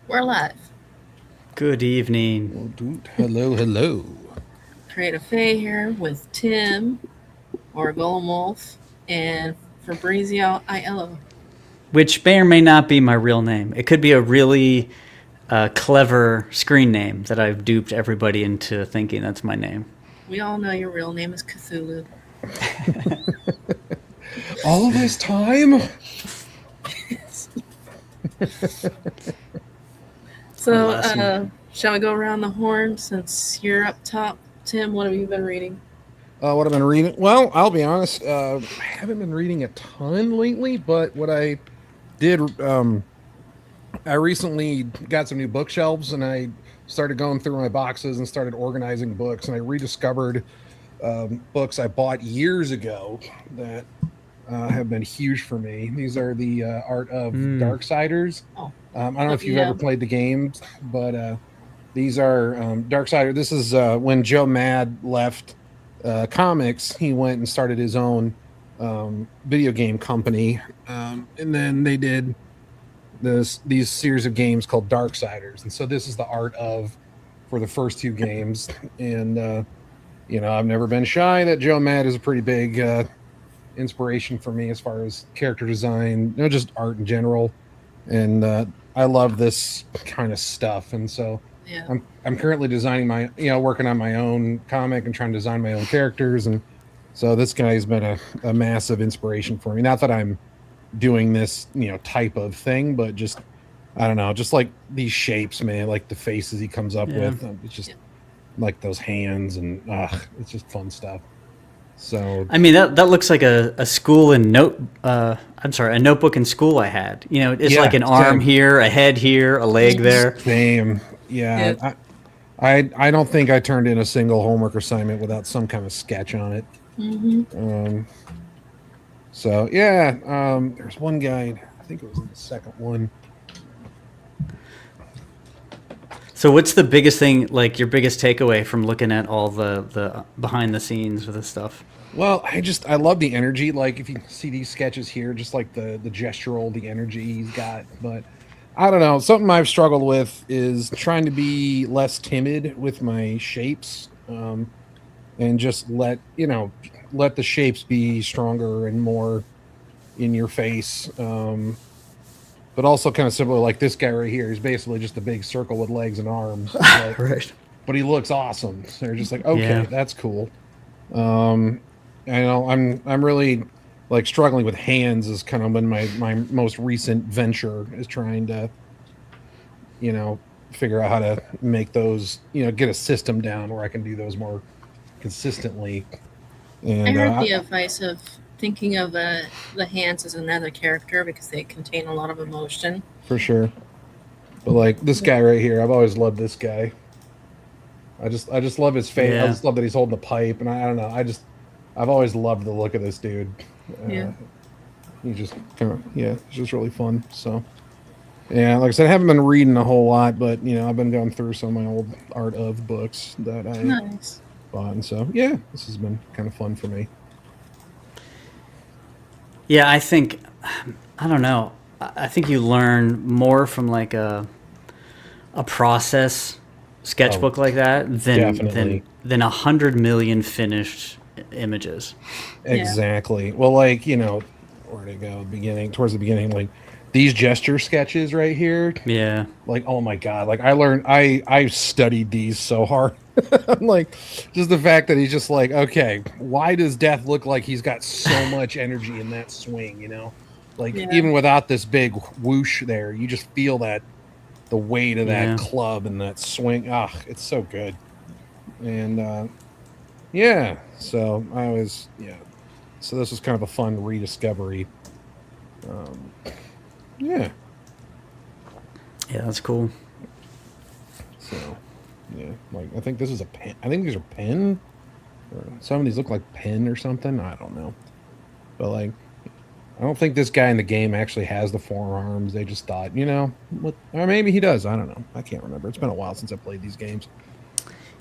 We're live. Good evening. Well, hello, hello. Creative Faye here with Tim, or Golem Wolf, and Fabrizio Aiello. Which may or may not be my real name. It could be a really clever screen name that I've duped everybody into thinking that's my name. We all know your real name is Cthulhu. All this time? So, Lesson. shall we go around the horn since you're up top? Tim, what have you been reading? What I've been reading? Well, I'll be honest. I haven't been reading a ton lately, but what I did, I recently got some new bookshelves and I started going through my boxes and started organizing books, and I rediscovered books I bought years ago that have been huge for me. These are the Art of Darksiders. Oh, I don't know if you've yeah. ever played the games, but these are Darksiders. This is when Joe Mad left comics. He went and started his own video game company, and then they did these series of games called Darksiders. And so this is the art of for the first two games. And I've never been shy that Joe Mad is a pretty big inspiration for me as far as character design, just art in general. And I love this kind of stuff. And so Yeah. I'm currently designing my working on my own comic and trying to design my own characters. And so this guy's been a massive inspiration for me. Not that I'm doing this type of thing, but just I don't know, just like these shapes, man, like the faces he comes up with. It's just like those hands, and it's just fun stuff. So I mean, that looks like a school and a notebook in school I had. It's yeah, like an arm same. here, a head here, a leg there. Same. Yeah. Yeah. I don't think I turned in a single homework assignment without some kind of sketch on it. So yeah, there's one guy. I think it was in the second one. So what's the biggest thing, like your biggest takeaway from looking at all the behind the scenes of this stuff? Well, I love the energy. Like if you see these sketches here, just like the gestural, the energy he's got. But I don't know. Something I've struggled with is trying to be less timid with my shapes, and just let the shapes be stronger and more in your face. But also kind of similar, like this guy right here. He's basically just a big circle with legs and arms, Right. but he looks awesome. So they're just like, okay, Yeah. that's cool. Um, I know I'm really like struggling with hands. Is kind of been my most recent venture is trying to you know figure out how to make those get a system down where I can do those more consistently. I And heard the advice of thinking of the hands as another character because they contain a lot of emotion. for sure, but like this guy right here, I've always loved this guy. I just love his face. I Yeah. just love that he's holding the pipe, and I don't know. I've always loved the look of this dude. Yeah. Uh, he's just kind of it's just really fun. So yeah, like I said, I haven't been reading a whole lot, but I've been going through some of my old art of books that I Nice. bought, and so yeah, this has been kind of fun for me. Yeah, I don't know. I think you learn more from like a process Oh, sketchbook like that definitely. than 100 million finished images. Yeah. Exactly. Well, like, where to go? Towards the beginning, like these gesture sketches right here. Yeah. Like, oh my God. Like I studied these so hard. I'm like, just the fact that he's just like, okay, why does Death look like he's got so much energy in that swing, Like Yeah. even without this big whoosh there, you just feel that the weight of that Yeah. club and that swing. Ah, it's so good. And yeah, so so this was kind of a fun rediscovery. Um, yeah, Yeah, that's cool. so yeah, like I think this is a pen. I think these are pen. Or some of these look like pen or something. I don't know, but like I don't think this guy in the game actually has the forearms. They just thought, or maybe he does. I don't know. I can't remember. It's been a while since I played these games.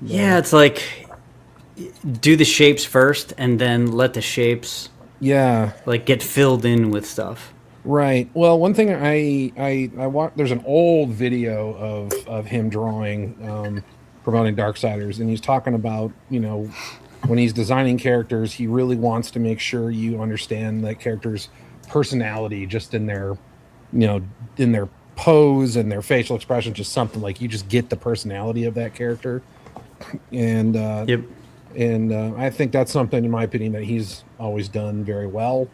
Yeah, But it's like do the shapes first and then let the shapes yeah, like get filled in with stuff. Right. Well, one thing I watched, there's an old video of him drawing, promoting Darksiders, and he's talking about, when he's designing characters, he really wants to make sure you understand that character's personality just in their, in their pose and their facial expression, just something like you just get the personality of that character. And Yep. I think that's something, in my opinion, that he's always done very well.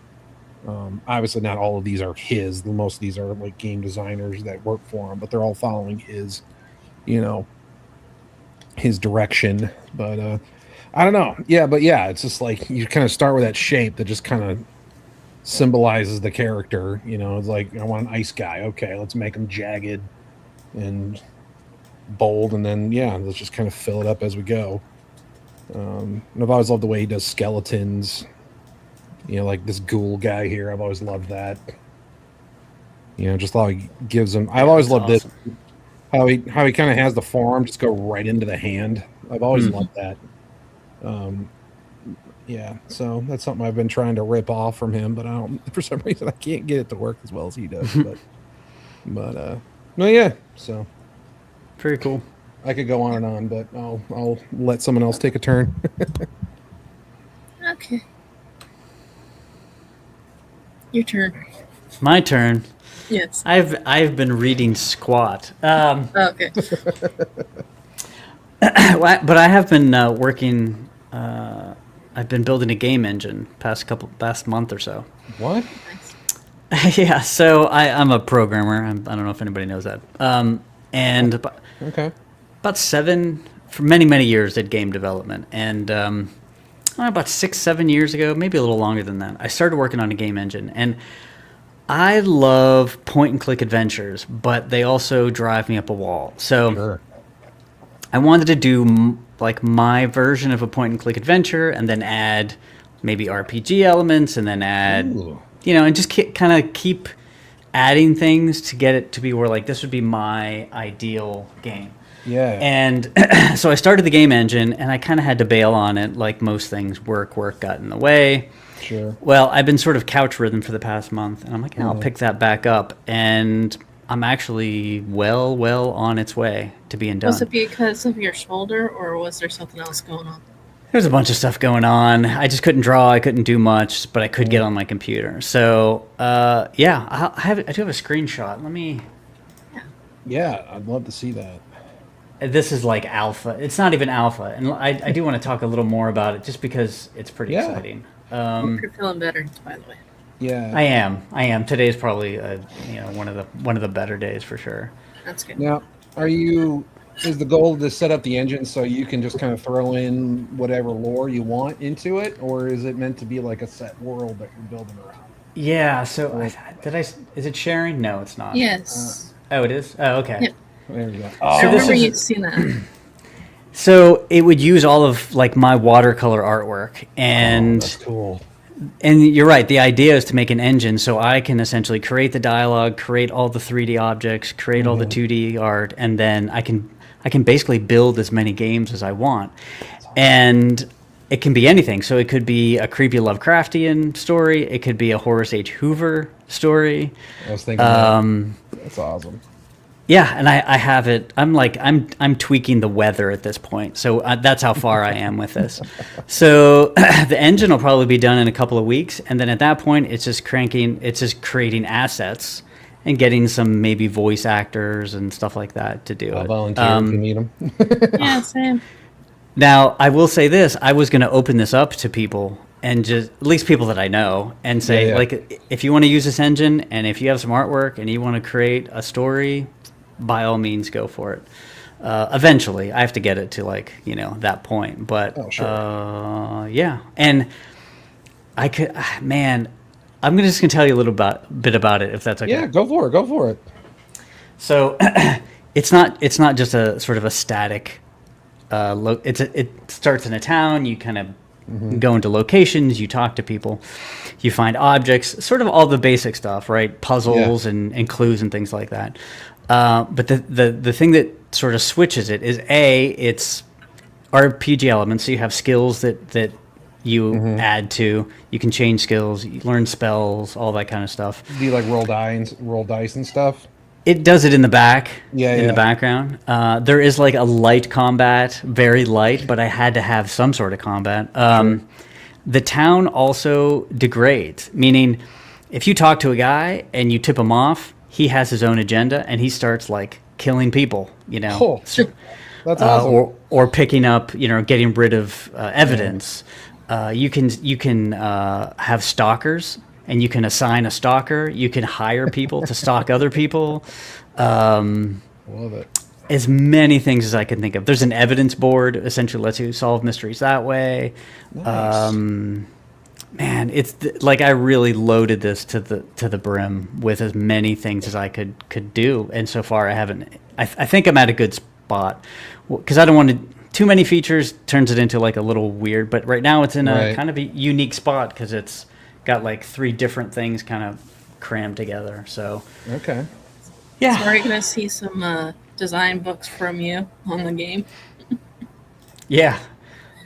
Obviously, not all of these are his. Most of these are like game designers that work for him, but they're all following his, his direction. But I don't know. Yeah, but yeah, it's just like you kind of start with that shape that just kind of symbolizes the character. It's like, I want an ice guy. Okay, let's make him jagged and bold, and then let's just kind of fill it up as we go. And I've always loved the way he does skeletons. Like this ghoul guy here. I've always loved that. Just how he gives him. I've always loved awesome. it. How he kind of has the forearm just go right into the hand. I've always loved that. Yeah, so that's something I've been trying to rip off from him, but I don't. For some reason, I can't get it to work as well as he does. But no, yeah. So Very cool. I could go on and on, but I'll let someone else take a turn. Okay. Your turn. My turn. Yes. I've been reading Squat. Okay. But I have been working. I've been building a game engine past month or so. What? Nice. Yeah, so I'm a programmer. I don't know if anybody knows that. And Okay. about for many years, did game development, and about 6-7 years ago, maybe a little longer than that, I started working on a game engine, and I love point and click adventures, but they also drive me up a wall. So Sure. I wanted to do like my version of a point and click adventure, and then add maybe RPG elements, and then add, Ooh. and just kind of keep adding things to get it to be where like this would be my ideal game. Yeah. And so I started the game engine, and I kind of had to bail on it, like most things. Work got in the way. Sure. Well, I've been sort of couch ridden for the past month, and I'm like, I'll pick that back up, and I'm actually well on its way to being done. Was it because of your shoulder, or was there something else going on? There's a bunch of stuff going on. I just couldn't draw. I couldn't do much, but I could get on my computer. So, I do have a screenshot. Let me. Yeah, I'd love to see that. This is like alpha. It's not even alpha, and I do want to talk a little more about it, just because it's pretty Yeah. exciting. You're feeling better, by the way. Yeah. I am. Today's probably one of the better days for sure. That's good. Now, is the goal to set up the engine so you can just kind of throw in whatever lore you want into it, or is it meant to be like a set world that you're building around? Yeah. So is it sharing? No, it's not. Yes. Oh, it is. Oh, okay. Yeah. There you go. I So this remember is- you'd seen that. So it would use all of like my watercolor artwork, and That's cool. and you're right. The idea is to make an engine so I can essentially create the dialogue, create all the 3D objects, create all the 2D art, and then I can basically build as many games as I want. And it can be anything. So it could be a creepy Lovecraftian story. It could be a Horace H. Hoover story. I was thinking that's awesome. Yeah, and I have it. I'm tweaking the weather at this point, so that's how far I am with this. So the engine will probably be done in a couple of weeks, and then at that point, it's just creating assets and getting some maybe voice actors and stuff like that to do I'll it. volunteer if you need them. Yeah, same. Now, I will say this: I was going to open this up to people, and just at least people that I know, and say Yeah. like, if you want to use this engine, and if you have some artwork, and you want to create a story, by all means, go for it. Eventually, I have to get it to that point, but Oh, sure. yeah. And I could, man, I'm just gonna tell you a little bit about it, if that's okay. Yeah, go for it. Go for it. So it's not just a sort of a static. It starts in a town. You kind of go into locations. You talk to people. You find objects. Sort of all the basic stuff, right? Puzzles and clues and things like that. But the thing that sort of switches it is it's RPG elements. So you have skills that you Mhm. add to. You can change skills, you learn spells, all that kind of stuff. Do you like roll dice and stuff? It does it in the back, Yeah, in the yeah. background. There is like a light combat, very light, but I had to have some sort of combat. The town also degrades, meaning if you talk to a guy and you tip him off, he has his own agenda and he starts like killing people, you know. Oh, that's awesome. Or picking up, you know, getting rid of evidence. You can have stalkers, and you can assign a stalker. You can hire people to stalk other people. Love it. As many things as I can think of. There's an evidence board, essentially lets you solve mysteries that way. Nice. Man, like I really loaded this to the brim with as many things as I could do, and so far I haven't. I think I'm at a good spot because I don't want to. Too many features turns it into like a little weird, but right now it's in a Right. kind of a unique spot because it's got like 3 different things kind of crammed together. So Okay. yeah, So are you gonna see some design books from you on the game? yeah.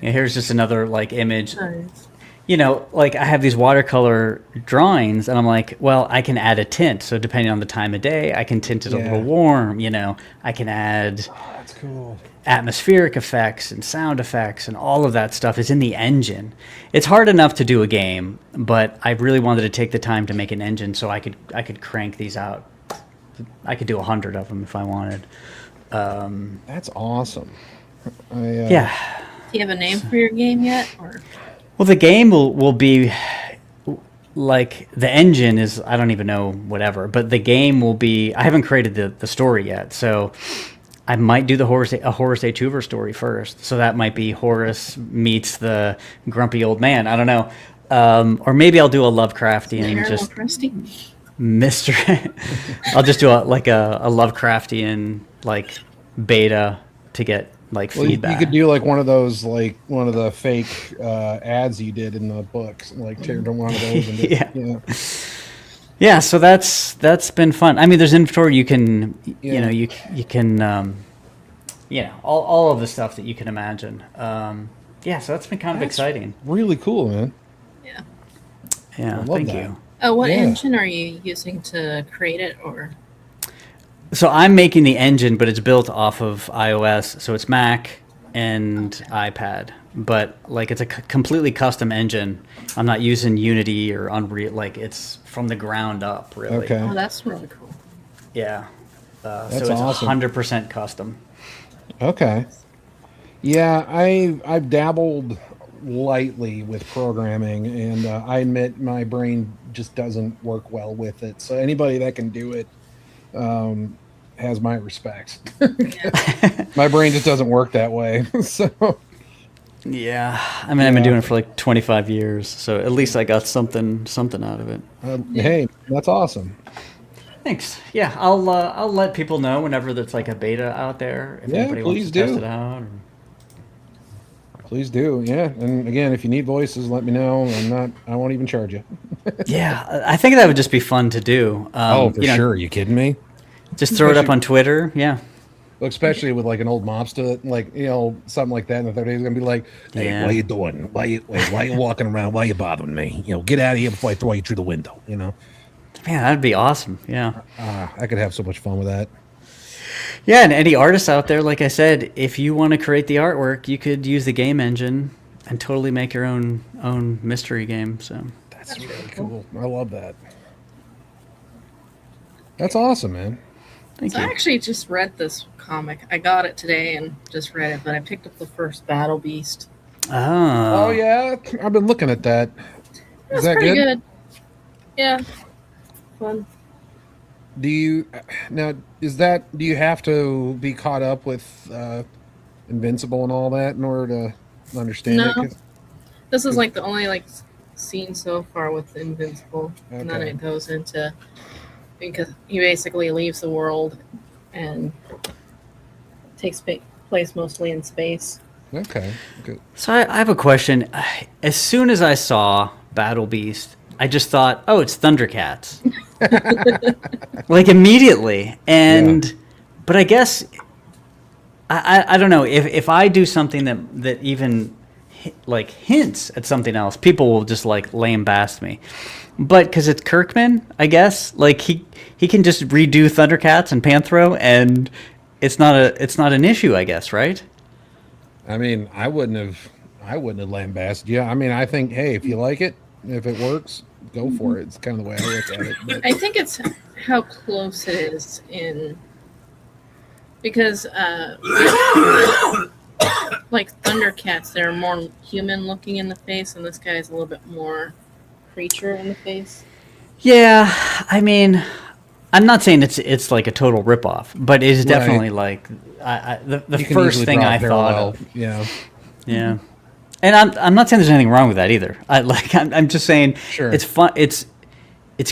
Here's just another like image. Nice. You know, like I have these watercolor drawings, and I'm like, well, I can add a tint. So depending on the time of day, I can tint it a Yeah. little warm. You know, I can add Oh, that's cool. atmospheric effects and sound effects, and all of that stuff is in the engine. It's hard enough to do a game, but I really wanted to take the time to make an engine so I could crank these out. I could do 100 of them if I wanted. That's awesome. Yeah. Do you have a name for your game yet? Or Well, the game will be like the engine is, I don't even know, whatever, but the game will be, I haven't created the story yet. So I might do a Horace A. Tuver story first. So that might be Horace meets the grumpy old man. I don't know. Or maybe I'll do a Lovecraftian, Harold just Krusty? mystery. I'll just do a Lovecraftian like beta to get like Well, you feedback. could do like one of those, like one of the fake ads you did in the books, like turn one of those. And Yeah. Yeah, so that's been fun. I mean, there's inventory you can, Yeah. you can, all of the stuff that you can imagine. Yeah, so that's been kind of That's exciting. really cool, man. Yeah. Yeah, love thank that. you. Oh, what Yeah. engine are you using to create it? Or So I'm making the engine, but it's built off of iOS, so it's Mac and iPad. But like it's a completely custom engine. I'm not using Unity or Unreal. Like it's from the ground up, really. Okay. oh, that's really cool. Yeah. That's so it's awesome. 100% custom. Okay. Yeah, I've dabbled lightly with programming, and I admit my brain just doesn't work well with it. So anybody that can do it has my respect. Yeah. My brain just doesn't work that way. So Yeah, I mean, I've been Yeah. doing it for like 25 years, so at least I got something out of it. hey, that's awesome. Thanks. Yeah, I'll let people know whenever there's like a beta out there if Yeah, anybody wants please to test do. it out. Please do. Yeah, and again, if you need voices, let me know. I won't even charge you. Yeah, I think that would just be fun to do. You know, Are you kidding me? just throw it up Especially- on Twitter. Yeah. Especially with like an old mobster, like something like that in the 30s, gonna be like, "Hey, Yeah. what are you doing? Why you walking around? Why you bothering me? Get out of here before I throw you through the window." Man, that'd be awesome. Yeah. I could have so much fun with that. Yeah, and any artists out there, like I said, if you want to create the artwork, you could use the game engine and totally make your own mystery game. So That's really cool. I love that. That's awesome, man. thank So I you. actually just read this comic. I got it today and just read it, but I picked up the first Battle Beast. Oh yeah, I've been looking at that. That's Is that pretty good? good. Yeah. Fun. Do you now? Do you have to be caught up with Invincible and all that in order to understand No. it? 'Cause- This is like the only scene so far with Invincible, and then Okay. it goes into because he basically leaves the world and takes place mostly in space. Okay. Good. So I have a question. As soon as I saw Battle Beast, I just thought, oh, it's Thundercats. Like immediately. And but I guess I don't know if I do something that even like hints at something else, people will just like lambast me. But because it's Kirkman, I guess, like he can just redo Thundercats and Panthro, and it's not an issue, I guess, right? I mean, I wouldn't have lambasted. Yeah, I mean, I think, hey, if you like it, if it works, go for it. It's kind of the way I look at it. But I think it's how close it is in because like Thundercats, they're more human looking in the face, and this guy's a little bit more creature in the face. Yeah, I mean, I'm not saying it's like a total ripoff, but it is Right. definitely like the you can first easily thing draw a I thought parallel. of. Yeah, Yeah, and I'm not saying there's anything wrong with that either. I'm just saying Sure. it's fun. It's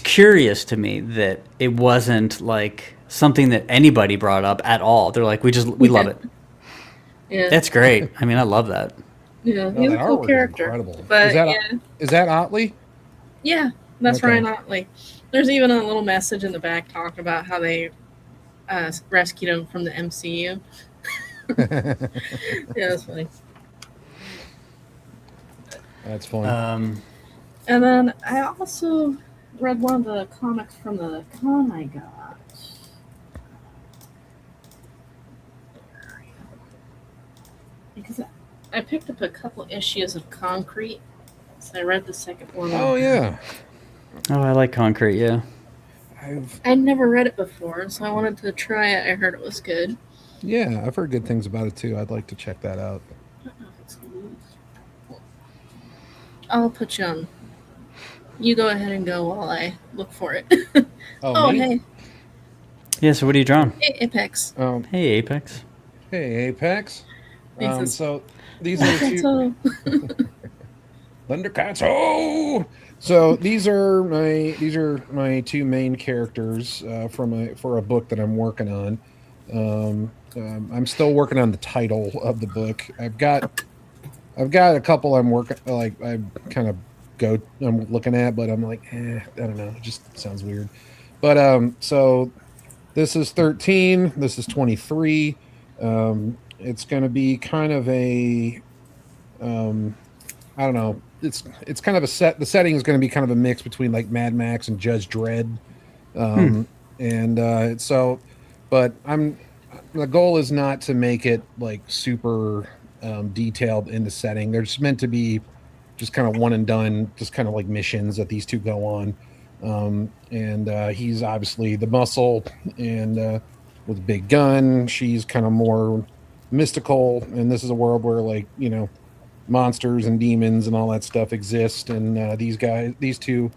curious to me that it wasn't like something that anybody brought up at all. They're like, we love it. Yeah, That's great. I mean, I love that. yeah, No, he's that a cool artwork is character. incredible. But Is that yeah, is that Otley? yeah, that's Okay. Ryan Otley. There's even a little message in the back talking about how they rescued him from the MCU. Yeah, that's funny. That's funny. And then I also read one of the comics from the con I got. Because I picked up a couple issues of Concrete, so I read the second one. Oh yeah, Oh, I like Concrete. Yeah. I'd never read it before, so I wanted to try it. I heard it was good. I've heard good things about it too. I'd like to check that out. I'll put you on. You go ahead and go while I look for it. Oh, me? Hey, Yeah. So what are you drawing? hey, Apex. Hey, Apex. Hey, Apex. Jesus. So these are the two So, Thundercats. Oh, so these are my two main characters for a book that I'm working on. I'm still working on the title of the book. I've got a couple I'm working like I'm looking at, but I'm like, I don't know. It just sounds weird. But so this is 13. This is 23. It's going to be kind of a I don't know. It's kind of a set. The setting is going to be kind of a mix between like Mad Max and Judge Dredd, and so. But the goal is not to make it like super detailed in the setting. They're just meant to be just kind of one and done, just kind of like missions that these two go on. And he's obviously the muscle and with a big gun. She's kind of more mystical, and this is a world where like monsters and demons and all that stuff exist. And these two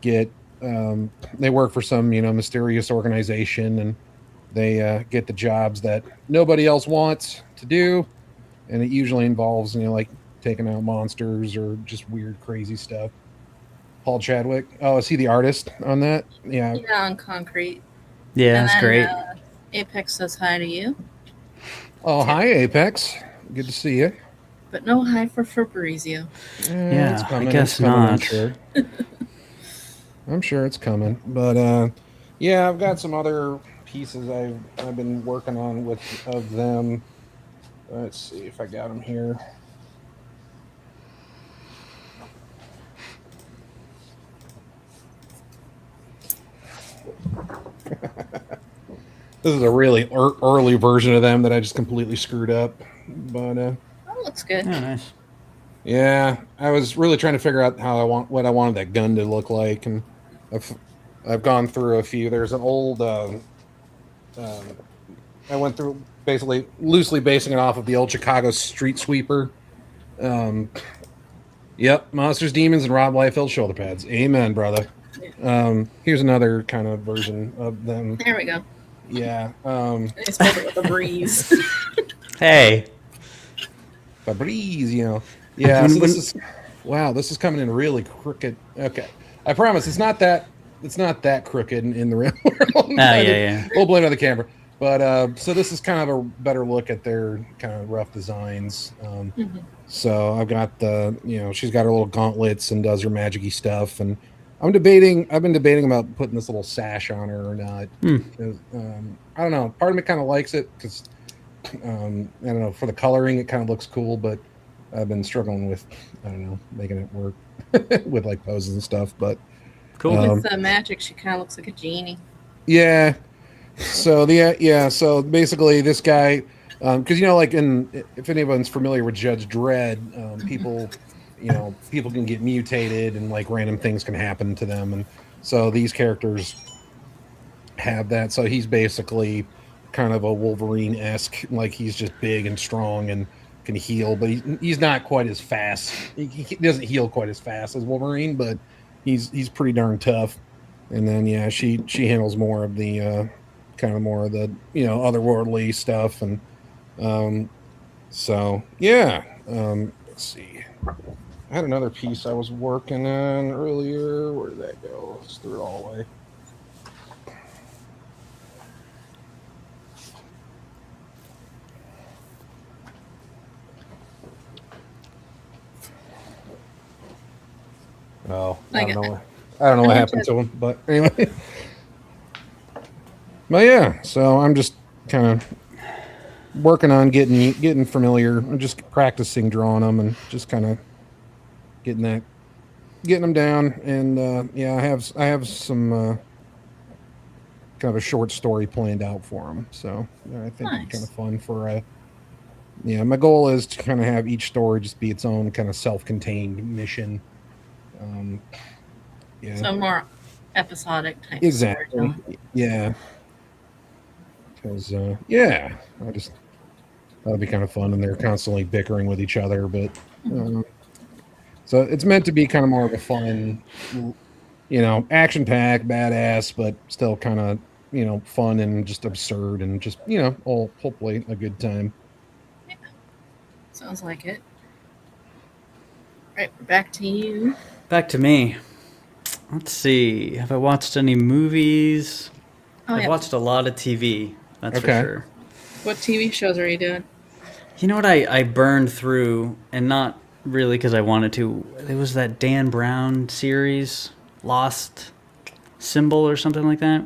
get they work for some mysterious organization, and they get the jobs that nobody else wants to do, and it usually involves like taking out monsters or just weird crazy stuff. Paul Chadwick. Oh, is he the artist on that? Yeah. yeah, on Concrete. Yeah, And that's then, great. Apex says hi to you, Oh, hi Apex. Good to see you. but no hi for Fabrizio. Yeah, it's I coming. guess It's coming, I'm not. sure. I'm sure it's coming. But yeah, I've got some other pieces I've been working on of them. Let's see if I got them here. This is a really early version of them that I just completely screwed up. But Oh, looks good. Oh, nice. yeah, I was really trying to figure out what I wanted that gun to look like, and I've gone through a few. There's an old I went through basically loosely basing it off of the old Chicago street sweeper. Yep, monsters, demons, and Rob Liefeld shoulder pads. Amen, brother. Here's another kind of version of them. There we go. Yeah, I spelled it with a breeze. Hey. Fabrice, Yeah, When- so when- this is coming in really crooked. Okay, I promise it's not that crooked in the real world. Yeah. We'll blame it on the camera. But so this is kind of a better look at their kind of rough designs. So I've got she's got her little gauntlets and does her magic-y stuff, and I've been debating about putting this little sash on her or not. 'Cause, I don't know. Part of me kind of likes it because I don't know, for the coloring it kind of looks cool, but I've been struggling with, I don't know, making it work with like poses and stuff. But Cool. With the magic, she kind of looks like a genie. yeah, so so basically this guy, because like if anyone's familiar with Judge Dredd, people, people can get mutated and like random things can happen to them, and so these characters have that. So he's basically kind of a Wolverine-esque, like he's just big and strong and can heal, but he's not quite as fast. He doesn't heal quite as fast as Wolverine, but he's pretty darn tough. And then she handles more of the kind of more of the otherworldly stuff, and so yeah. Let's see. I had another piece I was working on earlier. Where did that go? Just threw it all away. Oh, I don't know. I don't know what happened to him, but anyway. But yeah, so I'm just kind of working on getting familiar. I'm just practicing drawing them and just kind of getting them down. And I have some kind of a short story planned out for them. So I think Nice. it's kind of fun for my goal is to kind of have each story just be its own kind of self-contained mission. So more episodic type. Exactly. storytelling. Yeah. Because I just that'd be kind of fun, and they're constantly bickering with each other. But so it's meant to be kind of more of a fun, action-packed, badass, but still kind of fun and just absurd and just all hopefully a good time. Sounds like it. Right, back to you. Back to me. Let's see. Have I watched any movies? Oh, I've yeah. watched a lot of TV. That's Okay. for sure. What TV shows are you doing? You know what I burned through, and not really because I wanted to. It was that Dan Brown series, Lost Symbol or something like that.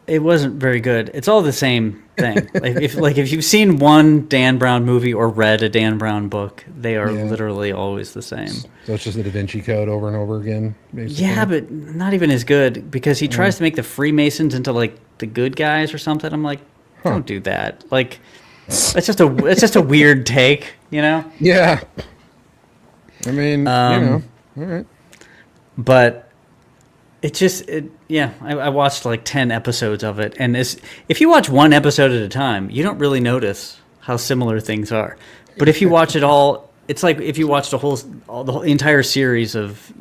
It wasn't very good. It's all the same thing. if you've seen one Dan Brown movie or read a Dan Brown book, they are Yeah. literally always the same. So it's just the Da Vinci Code over and over again, basically. Yeah, but not even as good because he tries to make the Freemasons into like the good guys or something. I'm like, don't do that. Like, it's just a weird take, Yeah. I mean, all right. But I watched like 10 episodes of it, and if you watch one episode at a time, you don't really notice how similar things are. But if you watch it all, it's like if you watched the whole entire series of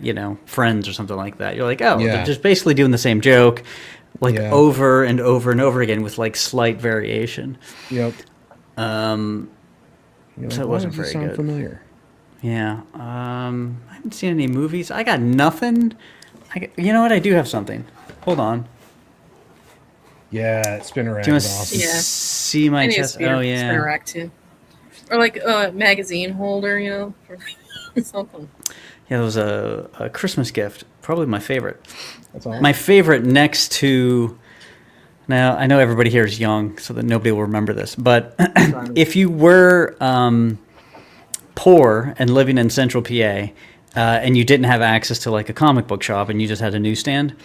Friends or something like that. You're like, oh, Yeah. they're just basically doing the same joke, like Yeah. over and over and over again with like slight variation. Yep. So it wasn't very good. Familiar. Yeah. I haven't seen any movies. I got nothing. You know what? I do have something. Hold on. Yeah, spinner rack Do you want is to awesome. Yeah. see my I need a chest? spinner, Oh yeah. spinner rack too. Or like a magazine holder, for something. Yeah, it was a Christmas gift. Probably my favorite. That's awesome. My favorite next to. Now I know everybody here is young, so that nobody will remember this. But if you were poor and living in Central PA, and you didn't have access to like a comic book shop, and you just had a newsstand,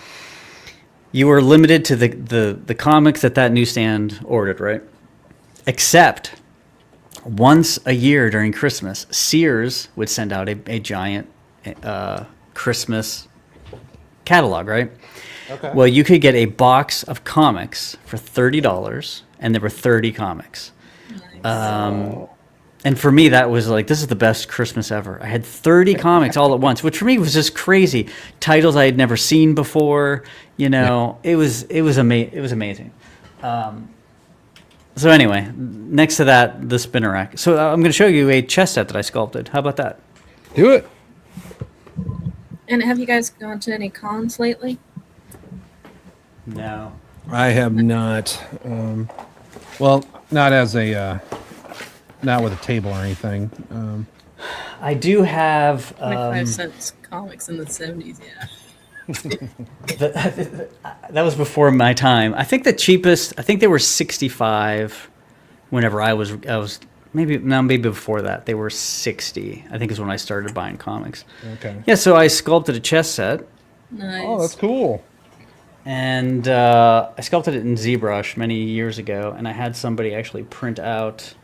you were limited to the comics that newsstand ordered, right? Except once a year during Christmas, Sears would send out a giant Christmas catalog, right? Okay. Well, you could get a box of comics for $30, and there were 30 comics. And for me, that was like, this is the best Christmas ever. I had 30 comics all at once, which for me was just crazy. Titles I had never seen before. It was amazing. So anyway, next to that, the spinner rack. So I'm going to show you a chess set that I sculpted. How about that? Do it. And have you guys gone to any cons lately? No. I have not. Well, not as a, not with a table or anything. I do have 25 cents comics in the 70s, yeah. that was before my time. I think the cheapest, I think they were 65 whenever I was maybe before that. They were 60. I think is when I started buying comics. Okay. Yeah, so I sculpted a chess set, Nice. Oh, that's cool. and I sculpted it in ZBrush many years ago, and I had somebody actually print out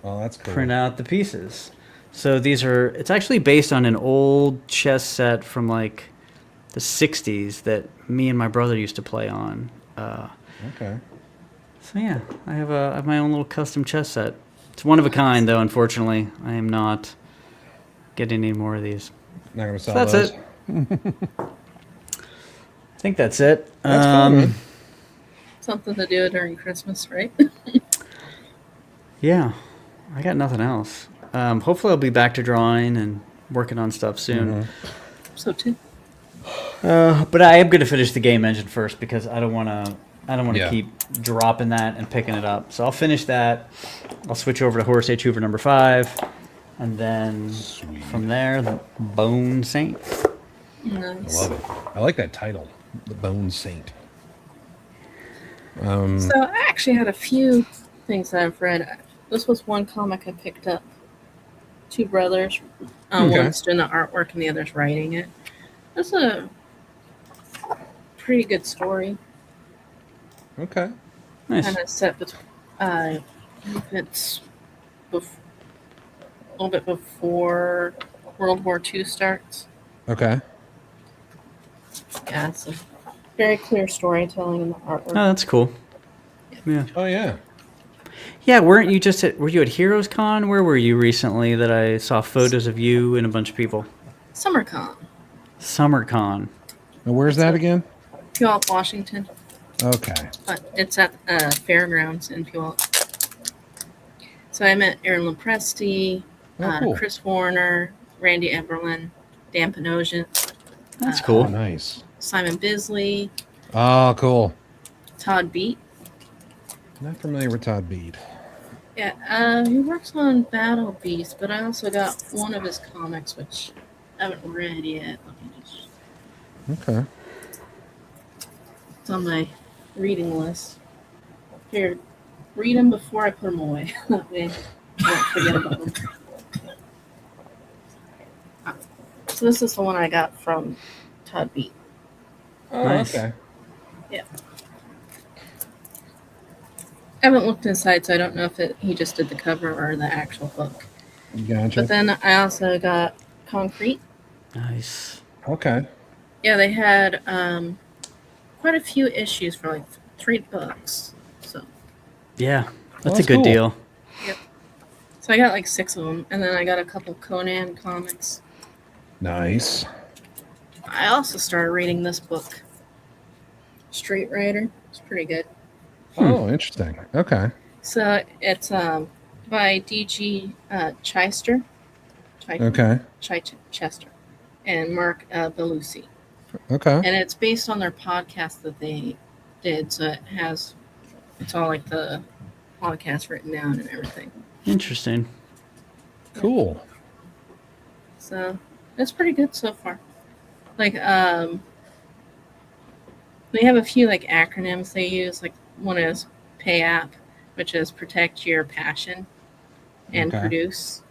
Oh, that's cool. the pieces. So it's actually based on an old chess set from like the 60s that me and my brother used to play on. Okay. So yeah, I have my own little custom chess set. It's one of a kind, though. Unfortunately, I am not getting any more of these. Not gonna sell So that's those. it. I think that's it. That's cool, man. Something to do during Christmas, right? Yeah, I got nothing else. Hopefully, I'll be back to drawing and working on stuff soon. So too. But I am going to finish the game engine first because I don't want to. I don't want to Yeah. keep dropping that and picking it up. So I'll finish that. I'll switch over to Horace H. Hoover #5, and then from there, the Bone Saint. Nice. Love it. I like that title, The Bone Saint. So I actually had a few things that I've read. This was one comic I picked up. Two brothers. Okay. One's doing the artwork and the other's writing it. It's a pretty good story. Okay. Nice. Kind of set between. It's a little bit before World War II starts. Okay. Yeah, it's a very clear storytelling in the artwork. Oh, that's cool. Yeah. Oh yeah. Yeah, were you at Heroes Con? Where were you recently that I saw photos of you and a bunch of people? SummerCon, Summer Con. Now, where's that again? Puyallup, Washington. Okay. But it's at fairgrounds in Puyallup. So I met Aaron Lopresti, Oh, cool. Chris Warner, Randy Eberlin, Dan Panosian, That's Oh, cool. nice. Simon Bisley, Oh, cool. Todd Beat. Not familiar with Todd Bede. Yeah, he works on Battle Beast, but I also got one of his comics, which I haven't read yet. Let me just, Okay. it's on my reading list. Here, read them before I put them away. That way I won't forget about them. So this is the one I got from Todd Beat. Oh, Nice. okay. I haven't looked inside, so I don't know if he just did the cover or the actual book. Gotcha. But then I also got Concrete. Nice. Okay. Yeah, they had quite a few issues for like $3. So Yeah, that's a that's good cool. deal. I got like 6 of them, and then I got a couple Conan comics. Nice. I also started reading this book, Street Rider. It's pretty good. Oh, interesting. Okay. So it's by D.G. Chister. Okay. Chester. And Mark Belusi. Okay. And it's based on their podcast that they did. So it's all like the podcast written down and everything. Interesting. Cool. So it's pretty good so far. Like, they have a few like acronyms they use. Like one is PAYAP, which is protect your passion and Okay. produce.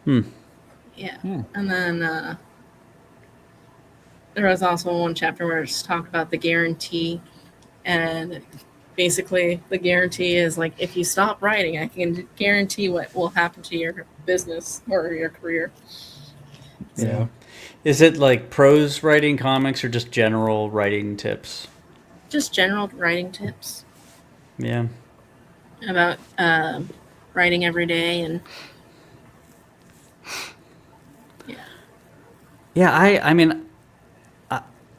Hmm. Yeah. Hmm. And then there was also one chapter where it's talked about the guarantee, and basically the guarantee is like if you stop writing, I can guarantee what will happen to your business or your career. Yeah. Is it like prose writing comics or just general writing tips? Just general writing tips Yeah. about writing every day and Yeah, I mean,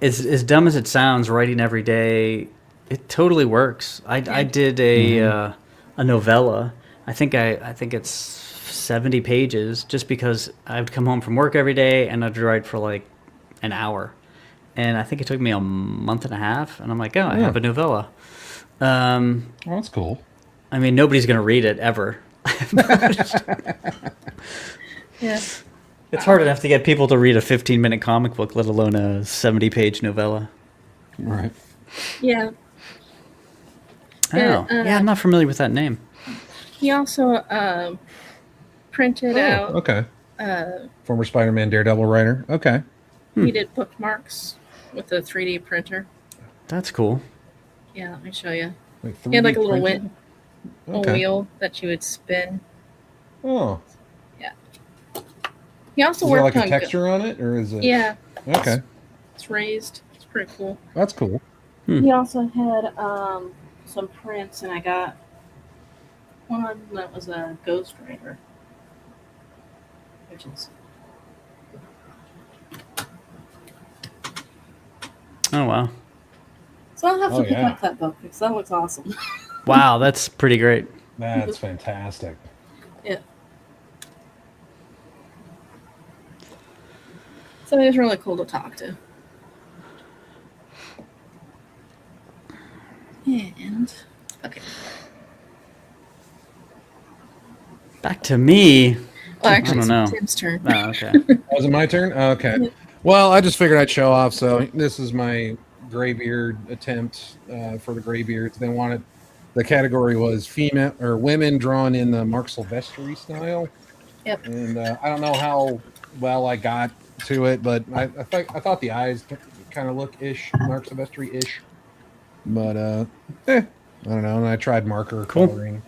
as dumb as it sounds, writing every day, it totally works. I did a novella. I think it's 70 pages, just because I would come home from work every day and I'd write for like an hour, and I think it took me a month and a half. And I'm like, oh, I have a novella. Well, that's cool. I mean, nobody's gonna read it ever. yeah. It's hard enough to get people to read a 15-minute comic book, let alone a 70-page novella. Right. Yeah. Oh, yeah, I'm not familiar with that name. He also printed out. Okay. Uh, Former Spider-Man Daredevil writer. Okay. He did bookmarks with a 3D printer. That's cool. Yeah, let me show you. Like He had like a 3D little printed? a Okay. wheel that you would spin. Oh. He also Is there worked like a on. texture on it, or is it? Yeah, Okay. it's raised. It's pretty cool. That's cool. He also had some prints, and I got one that was a Ghost Rider, which is Oh wow. so I'll have to Oh, pick yeah. up that book because that looks awesome. Wow, that's pretty great. That's fantastic. Yeah. So he was really cool to talk to. And okay. Back to me. Well, actually, don't know. it's Tim's turn. Oh, okay. Was it my turn? Okay. Well, I just figured I'd show off. So this is my Graybeard attempt for the Graybeards. They wanted the category was female or women drawn in the Mark Silvestri style. Yep. And I don't know how well I got to it, but I thought the eyes kind of look Mark Silvestri ish. But I don't know. And I tried marker Cool. coloring,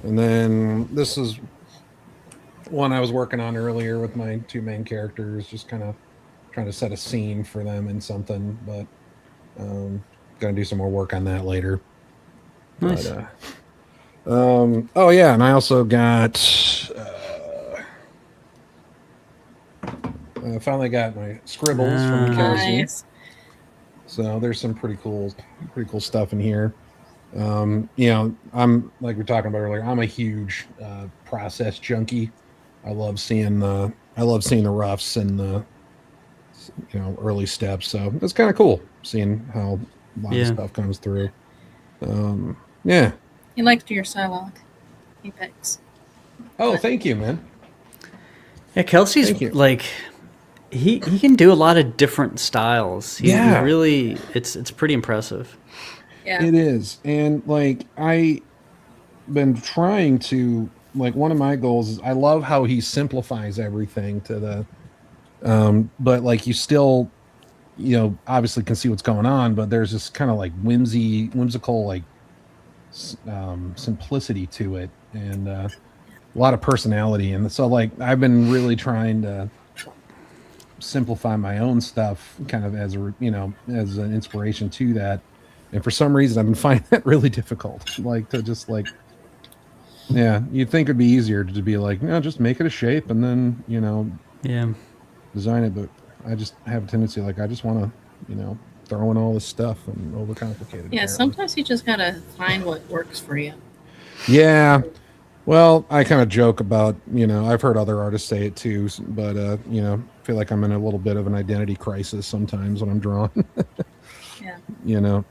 and then this is one I was working on earlier with my two main characters, just kind of trying to set a scene for them in something, but gonna do some more work on that later. Nice. But, oh yeah, and I also got finally got my scribbles from Kelsey. Nice. So there's some pretty cool stuff in here. You know, I'm like we were talking about earlier. I'm a huge process junkie. I love seeing the roughs and the early steps. So it's kind of cool seeing how a lot of stuff comes through. Yeah. He liked your Psylocke. Apex. Oh, thank you, man. Yeah, Kelsey's Thank you. like he can do a lot of different styles. He's really it's pretty impressive. Yeah. It is. And like I been trying to like one of my goals is I love how he simplifies everything to the but like you still obviously can see what's going on, but there's this kind of like whimsical like simplicity to it, and a lot of personality. And so like I've been really trying to simplify my own stuff kind of as as an inspiration to that. And for some reason I've been finding that really difficult, like to just like you'd think it'd be easier to be like, no, just make it a shape and then design it. But I just have a tendency like I just want to throw in all this stuff and overcomplicate it. Yeah, apparently. sometimes you just gotta find what works for you. Yeah. Well, I kind of joke about, I've heard other artists say it too, but, feel like I'm in a little bit of an identity crisis sometimes when I'm drawing. Yeah.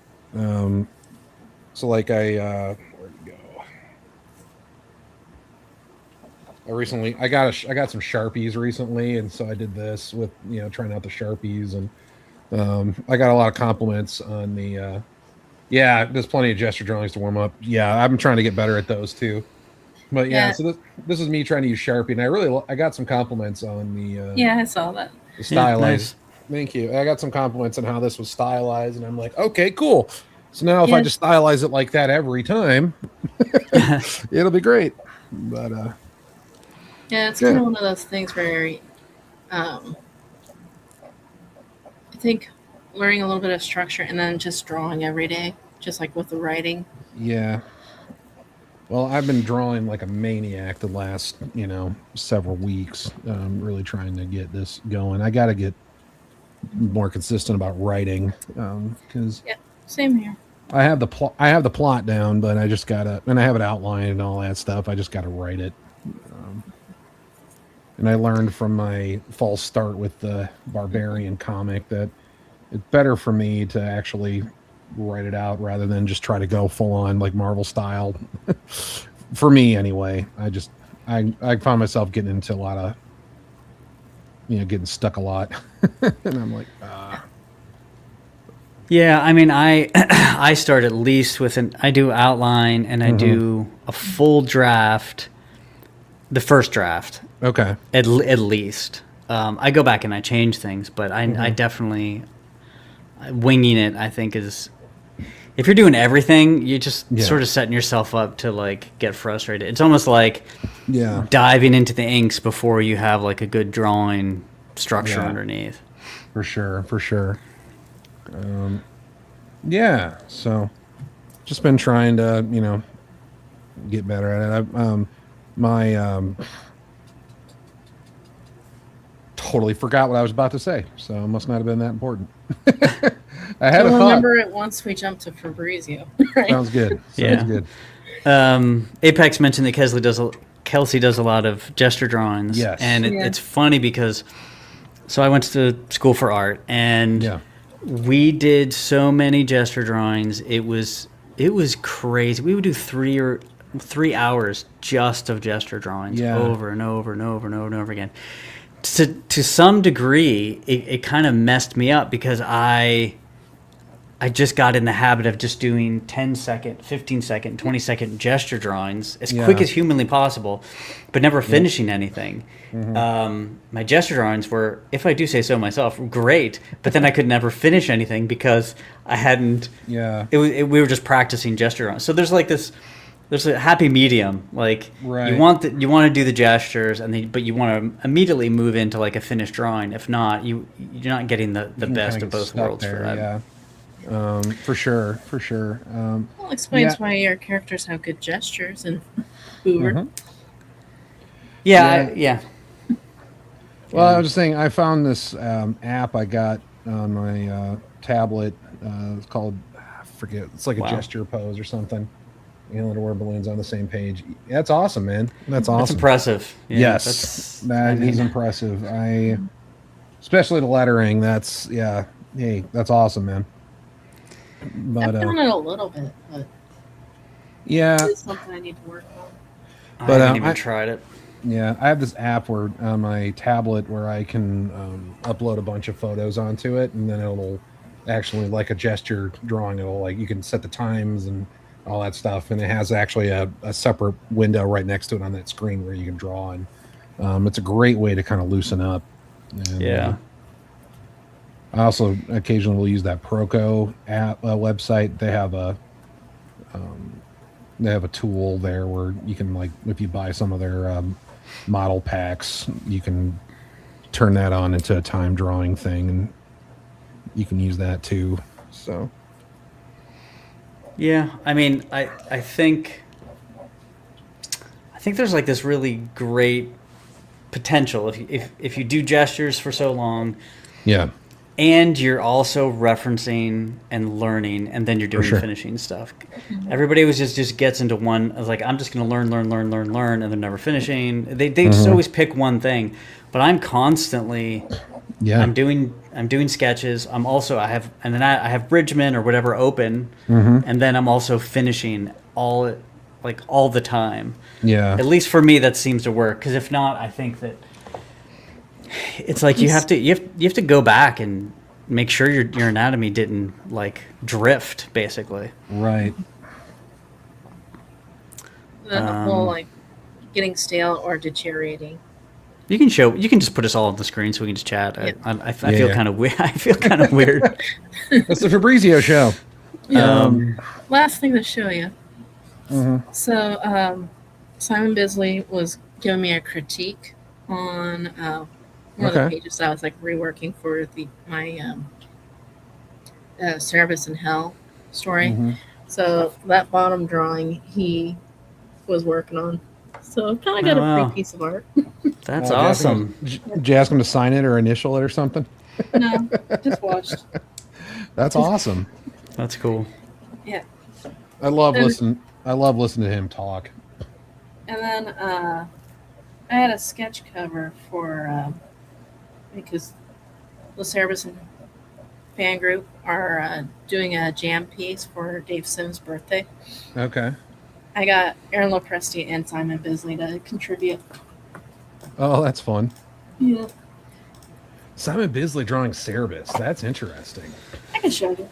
So like where'd it go? I got some Sharpies recently. And so I did this with, trying out the Sharpies, and I got a lot of compliments on the, there's plenty of gesture drawings to warm up. Yeah. I'm trying to get better at those too. But so this is me trying to use Sharpie, and I got some compliments on the I saw that. the stylized. Nice. Thank you. I got some compliments on how this was stylized, and I'm like, okay, cool. So now if I just stylize it like that every time, it'll be great. But it's kind of one of those things where I think learning a little bit of structure and then just drawing every day, just like with the writing. yeah. Well, I've been drawing like a maniac the last, several weeks. Really trying to get this going. I got to get more consistent about writing because Same here. I have the plot down, but I just gotta, and I have it outlined and all that stuff. I just gotta write it. And I learned from my false start with the Barbarian comic that it's better for me to actually write it out rather than just try to go full on like Marvel style. For me anyway. I found myself getting into a lot of getting stuck a lot. And I'm like Yeah, I mean, I I start at least with I do outline and I do a full draft, the first draft Okay. at least. I go back and I change things, but I definitely winging it. I think is if you're doing everything, you're just Yeah. sort of setting yourself up to like get frustrated. It's almost like Yeah. diving into the inks before you have like a good drawing structure Yeah. underneath. For sure. For sure. Yeah. So, just been trying to, get better at it. My totally forgot what I was about to say, so it must not have been that important. I had a You'll thought. remember it once we jump to Fabrizio. Right? Sounds good. Yeah. Sounds good. Apex mentioned that Kelsey does a lot of gesture drawings. Yes. And Yeah. it's funny because, so I went to school for art and Yeah. we did so many gesture drawings. It was crazy. We would do 3 hours just of gesture drawings Yeah. over and over and over and over and over again. To some degree, it kind of messed me up because I just got in the habit of just doing 10-second, 15-second, 20-second gesture drawings as quick Yeah. as humanly possible, but never finishing anything. My gesture drawings were, if I do say so myself, great, but then I could never finish anything because I hadn't. Yeah. We were just practicing gesture drawings. So there's like this. There's a happy medium. Like Right. you want to do the gestures, but you want to immediately move into like a finished drawing. If not, you're not getting the You can best kinda of get both stuck worlds for there, that. Yeah. For sure. For sure. Well, explains Yeah. why your characters have good gestures and Hoover. Mhm. Yeah. Well, I was just saying, I found this app I got on my tablet. It's called, I forget, it's like a Wow. gesture pose or something. To wear balloons on the same page. That's awesome, man. That's awesome. That's impressive. Yeah, Yes, that is impressive. Especially the lettering. That's Hey, that's awesome, man. I've But done it a little bit, but yeah, it's something I need to work on. I But, haven't even I- tried it. yeah. I have this app where on my tablet where I can upload a bunch of photos onto it, and then it'll actually like a gesture drawing. It'll like you can set the times and all that stuff, and it has actually a separate window right next to it on that screen where you can draw. And it's a great way to kind of loosen up. And, Yeah. I also occasionally will use that Proco app website. They have a tool there where you can, like, if you buy some of their model packs, you can turn that on into a time drawing thing, and you can use that too. So Yeah, I mean, I think there's like this really great potential if you do gestures for so long, yeah, and you're also referencing and learning, and then you're doing sure. finishing stuff. Everybody was just gets into one. I was like, I'm just going to learn, and they're never finishing. They just always pick one thing, but I'm constantly. yeah, I'm doing sketches. I have Bridgman or whatever open, Mm-hmm. and then I'm also finishing all the time. yeah, At least for me, that seems to work. Because if not, I think that it's like you have to go back and make sure your anatomy didn't like drift, basically. right. The whole like getting stale or deteriorating. You can just put us all on the screen so we can just chat. Yep. I feel Yeah. kind of weird. I feel kind of weird. That's the Fabrizio show. Last thing to show you. Mhm. So Simon Bisley was giving me a critique on one of the Okay. pages that I was like reworking for my Service in Hell story. Mhm. So that bottom drawing he was working on. So kind of got Oh, a wow. free piece of art. That's Did you ask him- awesome. Did you ask him to sign it or initial it or something? No, just watched. That's awesome. That's cool. Yeah. I love And- listening to him talk. And then I had a sketch cover for because the Service and fan group are doing a jam piece for Dave Sims' birthday. Okay. I got Aaron Lopresti and Simon Bisley to contribute. Oh, that's fun. Yeah, Simon Bisley drawing Cerebus. That's interesting. I can show you.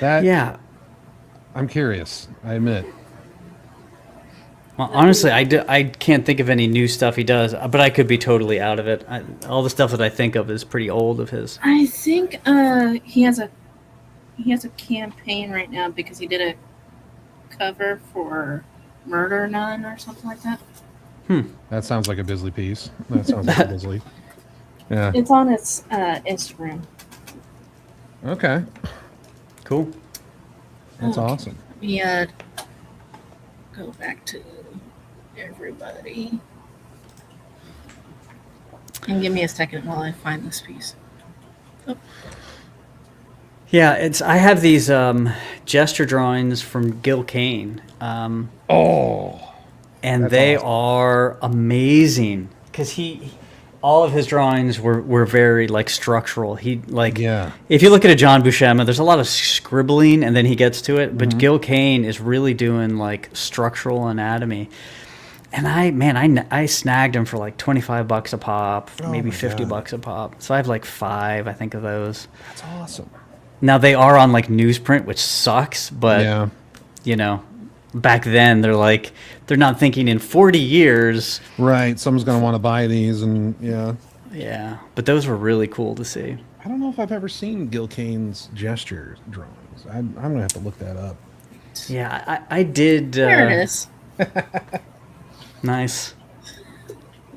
That Yeah. I'm curious. I admit. Well, honestly, I can't think of any new stuff he does, but I could be totally out of it. All the stuff that I think of is pretty old of his. I think he has a campaign right now because he did a cover for Murder Nun or something like that. That sounds like a Bisley piece. That sounds like a Bisley. Yeah. It's on his Instagram. Okay. Cool. That's Okay. awesome. We go back to everybody. And give me a second while I find this piece. Yeah, I have these gesture drawings from Gil Kane, Oh. and That's they awesome. are amazing because all of his drawings were very like structural. He like Yeah. if you look at a John Buscema, there's a lot of scribbling and then he gets to it. But Gil Kane is really doing like structural anatomy. And I snagged them for like $25 a pop, Oh maybe my $50 God. a pop. So I have like 5, I think, of those. That's awesome. Now they are on like newsprint, which sucks, but Yeah. you know, back then they're not thinking in 40 years. Right. Someone's gonna want to buy these, and yeah. Yeah, but those were really cool to see. I don't know if I've ever seen Gil Kane's gesture drawings. I'm gonna have to look that up. Yeah, I did. There it is. Nice.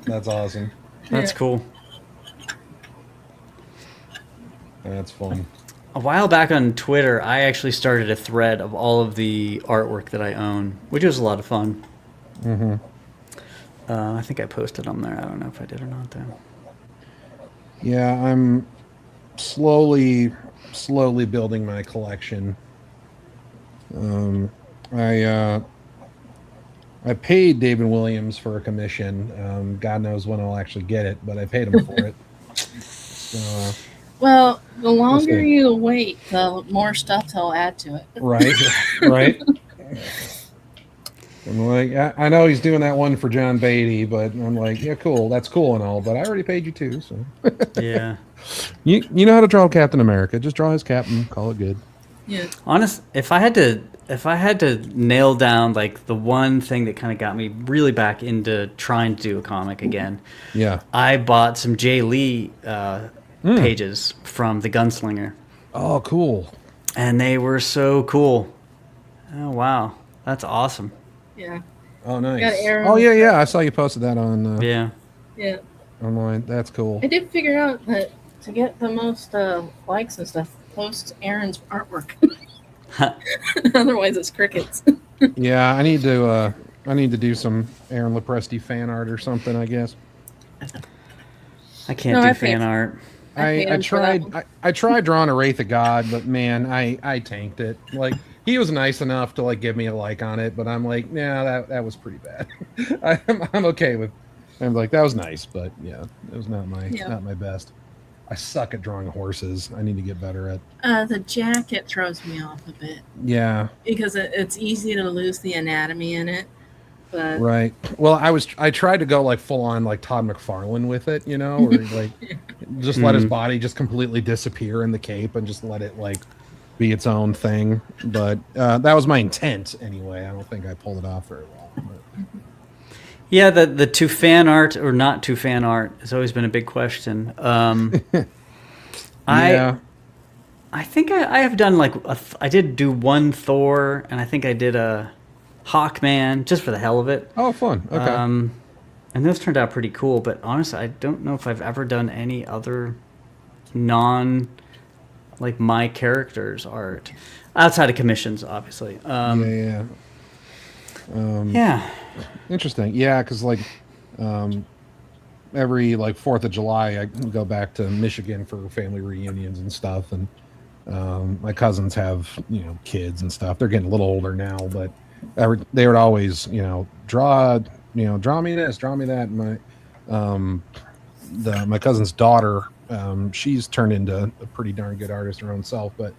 That's awesome. That's Yeah. cool. That's fun. A while back on Twitter, I actually started a thread of all of the artwork that I own, which was a lot of fun. Mm-hmm. I think I posted on there. I don't know if I did or not, though. Yeah, I'm slowly building my collection. I paid David Williams for a commission. God knows when I'll actually get it, but I paid him for it. So, Well, the longer see. you wait, the more stuff they'll add to it. right, right. I'm like, I know he's doing that one for John Beatty, but I'm like, yeah, cool, that's cool and all, but I already paid you too. So Yeah. you know how to draw Captain America? Just draw his captain, call it good. Yeah. Honest, if I had to nail down like the one thing that kind of got me really back into trying to do a comic again, Yeah. I bought some Jay Lee pages from the Gunslinger, Oh, cool. and they were so cool. Oh wow, that's awesome. Yeah. Oh, nice. Got Aaron. Oh, yeah. I saw you posted that on Yeah. Yeah. online. That's cool. I did figure out that to get the most likes and stuff, post Aaron's artwork. Otherwise, it's crickets. Yeah, I need to do some Aaron Lepresti fan art or something, I guess. I can't No, do I paid- fan art. I paid I him for that tried one. I tried drawing a Wraith of God, but man, I tanked it. Like he was nice enough to like give me a like on it, but I'm like, nah, that was pretty bad. I'm okay with. I'm like that was nice, but yeah, it was not my best. I suck at drawing horses. I need to get better at. The jacket throws me off a bit Yeah, because it's easy to lose the anatomy in it. But right. Well, I tried to go like full on like Todd McFarlane with it, you know, or like just let his body just completely disappear in the cape and just let it like be its own thing. But that was my intent anyway. I don't think I pulled it off very well. But. Yeah, the to fan art or not to fan art has always been a big question. Yeah. I think I have done like I did do one Thor, and I think I did a Hawkman just for the hell of it. Oh, fun. Okay. And those turned out pretty cool. But honestly, I don't know if I've ever done any other like my character's art outside of commissions, obviously. Yeah. Yeah. Interesting. Yeah, because like every like 4th of July, I go back to Michigan for family reunions and stuff, and my cousins have kids and stuff. They're getting a little older now, but they would always draw me this, draw me that. And my cousin's daughter, she's turned into a pretty darn good artist her own self, but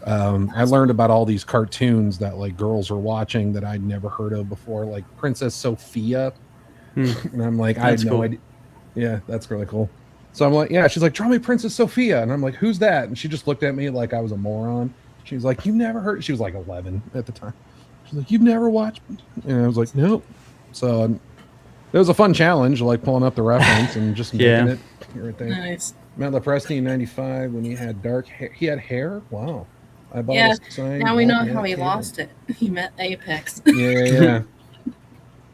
I learned about all these cartoons that like girls were watching that I'd never heard of before, like Princess Sophia. And I'm like, I That's had no cool. idea. Yeah, that's really cool. So I'm like, yeah, she's like, draw me Princess Sophia. And I'm like, who's that? And she just looked at me like I was a moron. She's like, "You've never heard." She was like 11 at the time. She's like, "You've never watched," and I was like, "Nope." So it was a fun challenge, like pulling up the reference and just Yeah. making it right there. Nice. Matt Lepresti in '95 when he had dark hair. He had hair. Wow. I bought Yeah. a signed Now we know black how he Matt lost it. He met Apex. Cable. Yeah.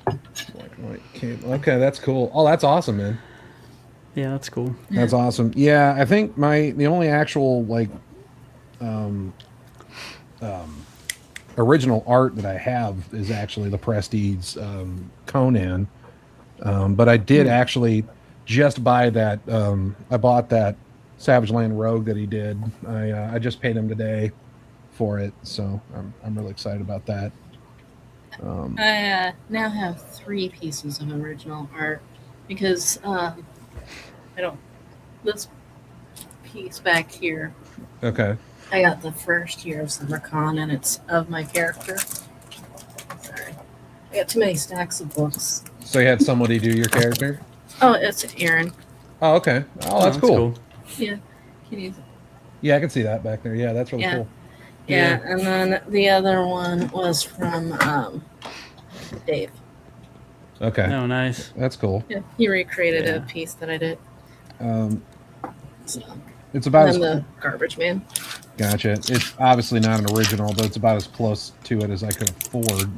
Black and white cable. Okay, that's cool. Oh, that's awesome, man. Yeah, that's cool. That's awesome. Yeah, I think the only actual like um, original art that I have is actually the Presti's Conan. But I did actually just buy that. I bought that Savage Land Rogue that he did. I just paid him today for it, so I'm really excited about that. I now have 3 pieces of original art because I don't. This piece back here, Okay. I got the first year of SummerCon, and it's of my character. Sorry, I got too many stacks of books. So you had somebody do your character? Oh, it's Aaron. Oh, okay. Oh, that's cool. Yeah, can you? Yeah, I can see that back there. Yeah, that's really Yeah. cool. Yeah, and then the other one was from Dave. Okay, Oh, nice. that's cool. Yeah, he recreated Yeah. a piece that I did. Um, So, it's about and as the Garbage Man. Gotcha. It's obviously not an original, but it's about as close to it as I could afford.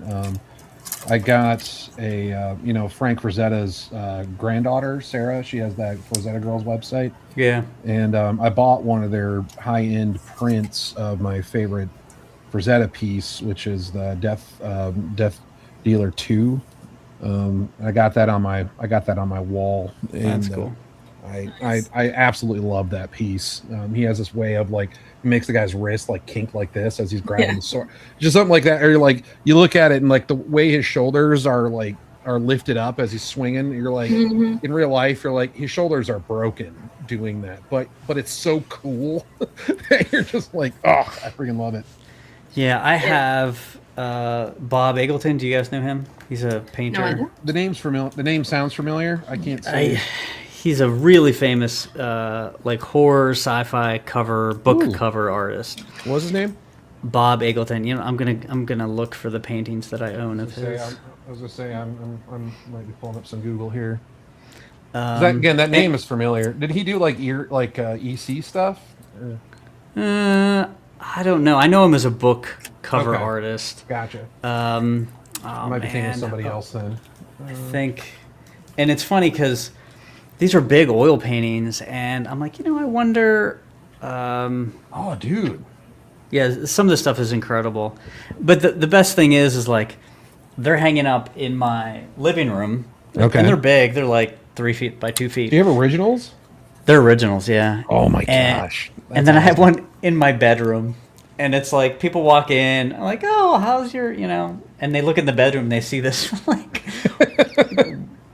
I got a, Frank Frazetta's granddaughter, Sarah. She has that Frazetta Girls website. Yeah. And I bought one of their high-end prints of my favorite Frazetta piece, which is the Death Dealer 2. I got that on my wall. That's And, cool. I absolutely love that piece. He has this way of like makes the guy's wrist like kink like this as he's grabbing the sword, just something like that. Or you're like you look at it and like the way his shoulders are lifted up as he's swinging. You're like Mhm. in real life, you're like his shoulders are broken doing that, but it's so cool that you're just like, oh, I freaking love it. Yeah, I have Bob Eggleton. Do you guys know him? He's a painter. No, I don't. The name's familiar. The name sounds familiar. I can't say. He's a really famous like horror sci-fi book Ooh. cover artist. What's his name? Bob Eggleton. You know, I'm gonna look for the paintings that I own of his. I was gonna say I'm might be pulling up some Google here. Um, That name is familiar. Did he do like EC stuff? I don't know. I know him as a book cover Okay. artist. Gotcha. Oh, I might be thinking of somebody else then. I think, and it's funny because these are big oil paintings, and I'm like, I wonder. Oh, dude. Yeah, some of the stuff is incredible, but the best thing is like they're hanging up in my living room. Okay. And they're big. They're like 3 feet by 2 feet. Do you have originals? They're originals, yeah. Oh my And- gosh. And then I have one in my bedroom, and it's like people walk in, I'm like, oh, how's your, and they look in the bedroom, and they see this like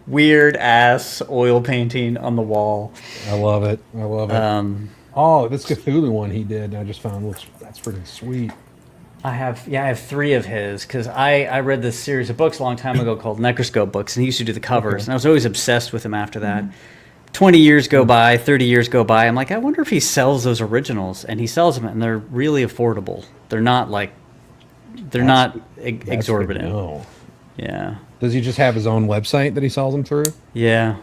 weird ass oil painting on the wall. I love it. I love it. Oh, this Cthulhu one he did. I just found that's pretty sweet. I have 3 of his because I read this series of books a long time ago called Necroscope books, and he used to do the covers, Okay. and I was always obsessed with him after that. 20 years go by, 30 years go by. I'm like, I wonder if he sells those originals, and he sells them, and they're really affordable. They're not like, That's good to exorbitant. know. Yeah, Does he just have his own website that he sells them through? yeah.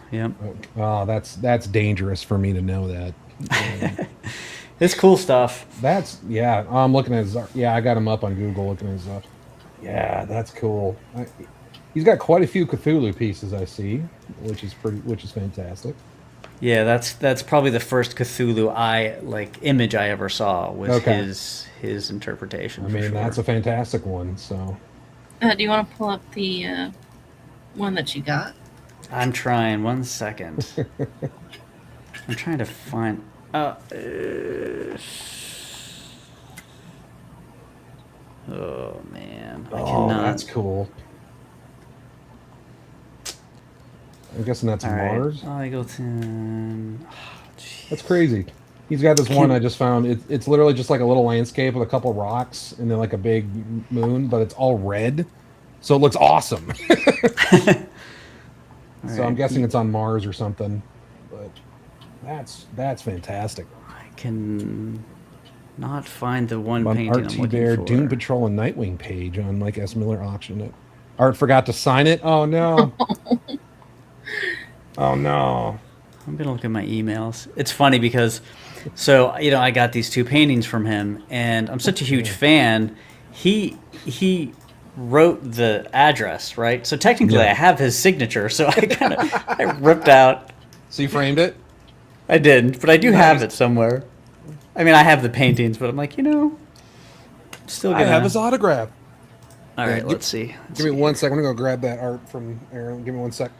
Oh, that's dangerous for me to know that. It's cool stuff. I'm looking at his. Yeah, I got him up on Google looking at his. Yeah, that's cool. He's got quite a few Cthulhu pieces I see, which is fantastic. Yeah, that's probably the first Cthulhu image I ever saw was Okay. his interpretation. I mean, that's a fantastic one. So Do you want to pull up the one that you got? I'm trying. 1 second. I'm trying to find. Oh man, I cannot. that's cool. I'm guessing that's All right, Mars. Eggleton. Oh, That's crazy. He's got this one I just found. It's literally just like a little landscape with a couple rocks and then like a big moon, but it's all red, so it looks awesome. So I'm guessing it's on Mars or something, but that's fantastic. I can. not find the one On painting I'm RT looking Bear, for. Doom Patrol, and Nightwing page on Mike S. Miller auction it. Art forgot to sign it. Oh no. Oh no. I'm gonna look at my emails. It's funny because, so I got these two paintings from him, and I'm such a huge fan. He wrote the address, right? So technically, Yeah. I have his signature. So I ripped out. So you framed it? I didn't, but I do have Nice. it somewhere. I mean, I have the paintings, but I'm like, still I gonna. have his autograph. All right, Yeah, let's see. Give me 1 second. I'm gonna go grab that art from Aaron. Give me 1 sec.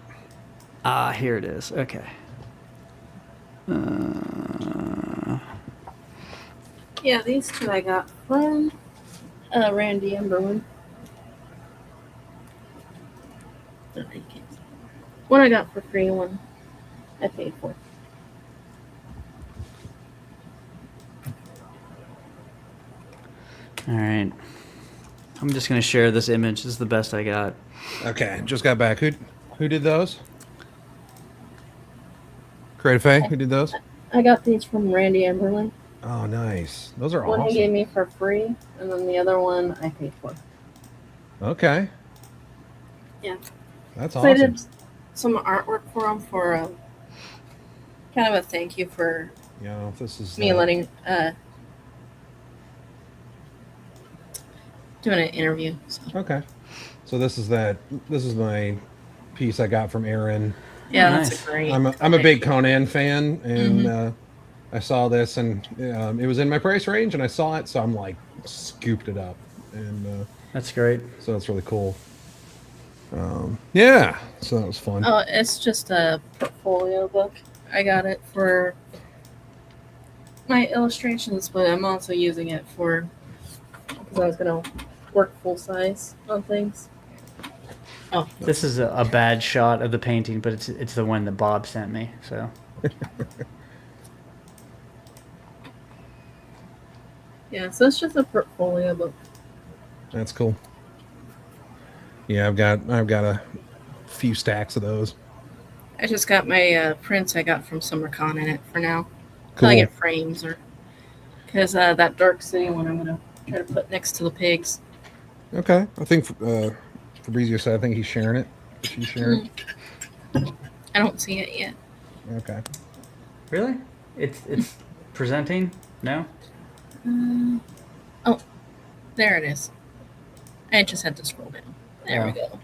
Ah, here it is. Okay. Yeah, these two I got from Randy Emberlin. One I got for free, one I paid for. All right. I'm just gonna share this image. This is the best I got. Okay, just got back. Who did those? Creative Faye, who did those? I got these from Randy Emberlin. Oh, nice. Those are One he awesome. gave me for free, and then the other one I paid for. Okay. Yeah. That's So I awesome. did some artwork for him for kind of a thank you for Yeah, this is me letting doing an interview. So, okay. So this is my piece I got from Aaron. yeah, Nice. that's a great. I'm a big Conan fan, and I saw this, and it was in my price range, and I saw it, so I'm like scooped it up, and That's great. so that's really cool. Yeah, so that was fun. Oh, it's just a portfolio book. I got it for my illustrations, but I'm also using it for because I was gonna work full size on things. Oh, This is a bad shot of the painting, but it's the one that Bob sent me. So yeah. So it's just a portfolio book. That's cool. Yeah, I've got a few stacks of those. I just got my prints I got from SummerCon in it for now. Cool. Till I get frames or because that Dark City one I'm gonna try to put next to the pigs. Okay, I think Fabrizio said I think he's sharing it. She's sharing. I don't see it yet. Okay. really, it's presenting. No. Oh, there it is. I just had to scroll down. There we go.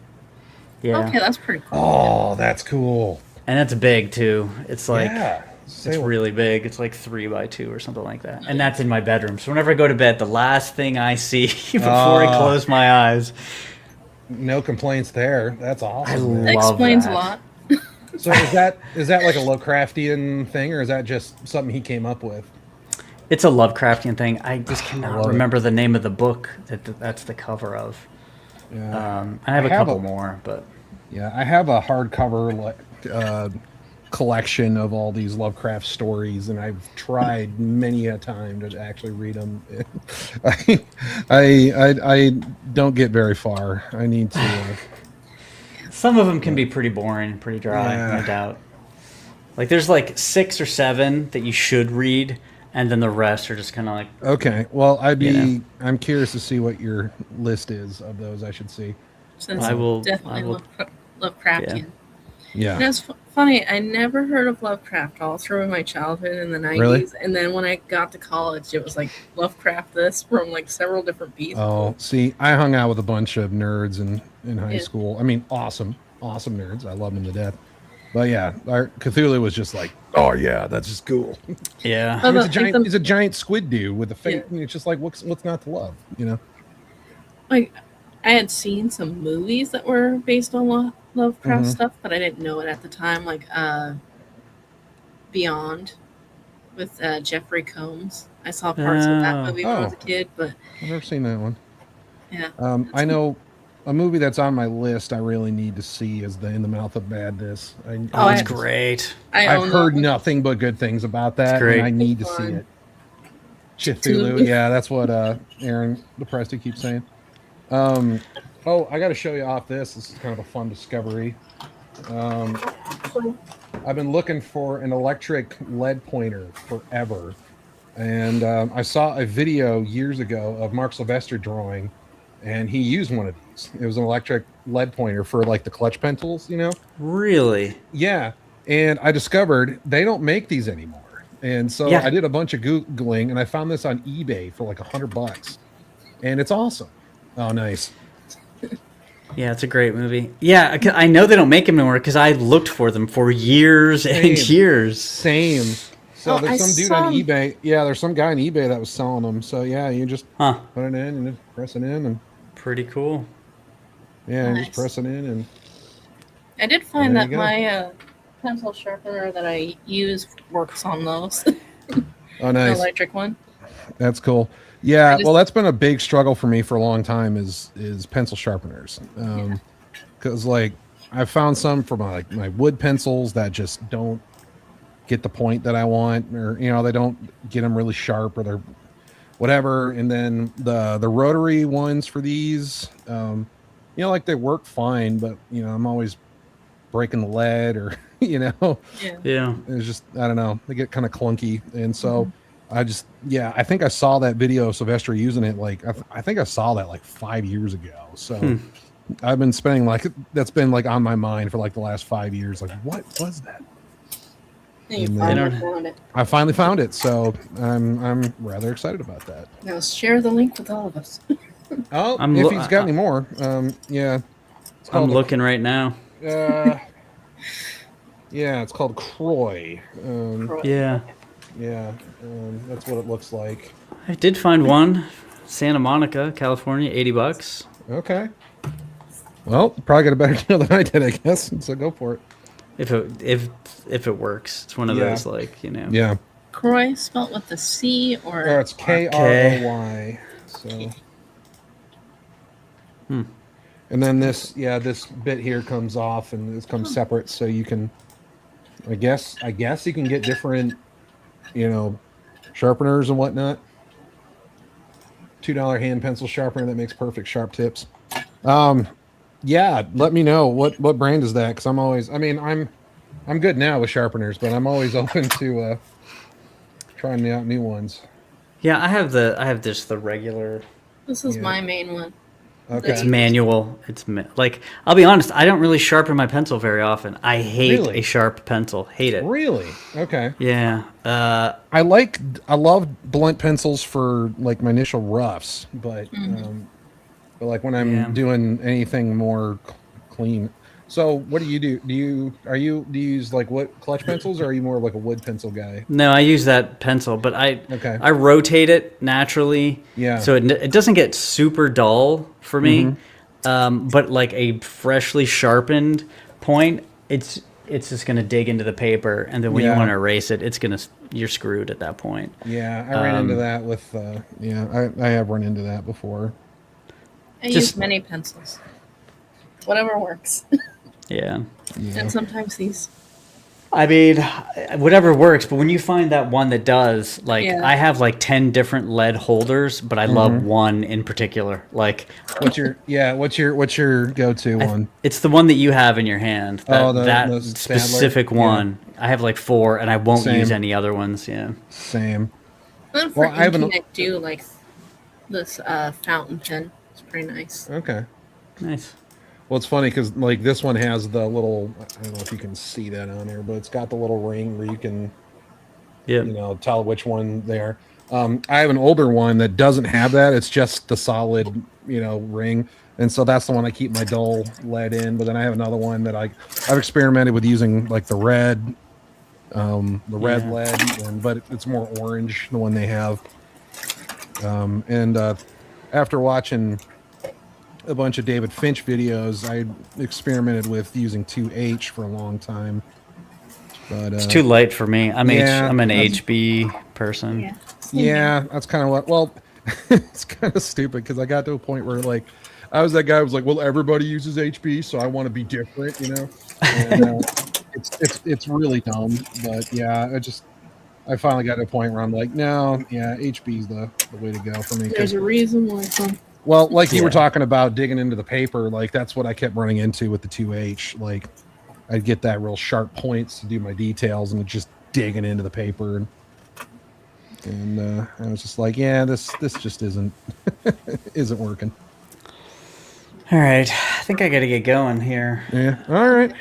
Yeah. Okay, that's pretty cool. Oh, that's cool. And it's big too. It's like yeah. it's really big. It's like 3x2 or something like that. And that's in my bedroom. So whenever I go to bed, the last thing I see before I close my eyes. No complaints there. That's awesome. man. That love explains that. a lot. So is that like a Lovecraftian thing, or is that just something he came up with? It's a Lovecraftian thing. I just cannot love it. remember the name of the book that's the cover of. Yeah. I have a I have couple a- more, but Yeah, I have a hardcover collection of all these Lovecraft stories, and I've tried many a time to actually read them. I don't get very far. I need to. some of them can be pretty boring, pretty dry, Yeah. no doubt. Like there's like 6 or 7 that you should read, and then the rest are just kind of like Okay, well, You I'm curious to see what your list is of those I should see. Since I will- definitely Lovecraftian. Yeah. And it's funny, I never heard of Lovecraft all through my childhood in the 90s. Really? And then when I got to college, it was like Lovecraft this from like several different people. Oh, see, I hung out with a bunch of nerds in high Yeah. school. I mean, awesome nerds. I love them to death. But yeah, our Cthulhu was just like, oh yeah, that's just cool. yeah. Oh, He's a but, giant. like, He's a giant squid dude with a face. Yeah. It's just like what's not to love, you know? like I had seen some movies that were based on Lovecraft Mhm. stuff, but I didn't know it at the time. Like Beyond with Jeffrey Combs. I saw parts of that movie when I was a Oh. kid, but I've never seen that one. yeah. I know a movie that's on my list. I really need to see is the In the Mouth of Madness. Oh, it's I- great. I I've own heard that one. nothing but good things about that, great. and I need to It's see fun. it. Cthulhu, yeah, that's what Aaron the Presti keeps saying. Oh, I got to show you off this. This is kind of a fun discovery. I've been looking for an electric lead pointer forever, And I saw a video years ago of Mark Sylvester drawing, and he used one of these. It was an electric lead pointer for like the clutch pencils, you know? Really? Yeah. And I discovered they don't make these anymore. And so Yeah. I did a bunch of Googling, and I found this on eBay for like $100. And it's awesome. Oh, nice. Yeah, it's a great movie. Yeah, I know they don't make them anymore because I looked for them for years and Same. years. Same. So Oh, there's I some dude saw- on eBay. Yeah, there's some guy on eBay that was selling them. So yeah, you just Huh. put it in and then press it in, and Pretty cool. yeah, and Nice. just press it in, and I did find There that you go. my pencil sharpener that I use works on those. oh, The nice. electric one. That's cool. Yeah, I just- well, that's been a big struggle for me for a long time is pencil sharpeners. Because like I found some for my wood pencils that just don't get the point that I want, or you know they don't get them really sharp, or they're whatever. And then the rotary ones for these, you know, like they work fine, but you know I'm always breaking the lead, or you know. Yeah. Yeah. It's just I don't know, they get kind of clunky, and so I think I saw that video of Sylvester using it. Like I think I saw that like 5 years ago. So I've been spending that's been like on my mind for like the last 5 years. Like what was that? And you And finally then- found it. I finally found it, so I'm rather excited about that. Now share the link with all of us. Oh, I'm if lo- he's got any more, yeah. It's I'm called looking right now. yeah, it's called Croy. Yeah. Yeah, that's what it looks like. I did find one. Santa Monica, California, $80. Okay. Well, probably got a better deal than I did, I guess. So go for it. If it works. It's one of Yeah. those like, you know. Yeah. Croy spelled with a C or Oh, it's Kroy. So. And then this bit here comes off, and this comes separate, so you can. I guess you can get different, you know, sharpeners and whatnot. $2 hand pencil sharpener that makes perfect sharp tips. Yeah, let me know what brand is that, because I'm good now with sharpeners, but I'm always open to trying out new ones. Yeah, I have just the regular. This is Yeah. my main one. Okay. It's manual. Like I'll be honest, I don't really sharpen my pencil very often. I hate Really? a sharp pencil. Hate it. Really? Okay. Yeah. I love blunt pencils for like my initial roughs, but like when I'm Yeah. doing anything more clean. So what do you do? Do you use like what clutch pencils, or are you more like a wood pencil guy? No, I use that pencil, but Okay. I rotate it naturally. Yeah. So it doesn't get super dull for me. But like a freshly sharpened point, it's just gonna dig into the paper, and then when you Yeah. want to erase it, you're screwed at that point. Yeah, I ran into that with I have run into that before. I Just- use many pencils. Whatever works. Yeah. Yeah. And sometimes these. I mean, whatever works, but when you find that one that does, like, Yeah. I have like 10 different lead holders, but I love one in particular. Like, What's your go-to one? it's the one that you have in your hand. That, Oh, the Stadler? specific Yeah. one. I have like 4, and I won't Same. use any other ones. Yeah. Same. And for Well, I haven't- inking, I do like this fountain pen. It's pretty nice. Okay. Nice. Well, it's funny because like this one has the little, I don't know if you can see that on here, but it's got the little ring where you can, Yeah. you know, tell which one they are. I have an older one that doesn't have that. It's just the solid, you know, ring. And so that's the one I keep my dull lead in. But then I have another one that I've experimented with using like the red Yeah. lead, but it's more orange, the one they have. After watching a bunch of David Finch videos, I experimented with using 2H for a long time. But It's too light for me. I'm Yeah, I'm an that's- HB person. yeah, that's kind of what. Well, it's kind of stupid because I got to a point where like I was that guy who was like, well, everybody uses HB, so I want to be different, you know. And, it's really dumb, but yeah, I finally got to a point where I'm like, no, yeah, HB's the way to go for me. 'Cause- There's a reason why some. Well, like you were Yeah. talking about digging into the paper, like that's what I kept running into with the 2H. Like I'd get that real sharp points to do my details, and it's just digging into the paper. And and I was just like, yeah, this just isn't isn't working. All right, I think I got to get going here. Yeah. All right.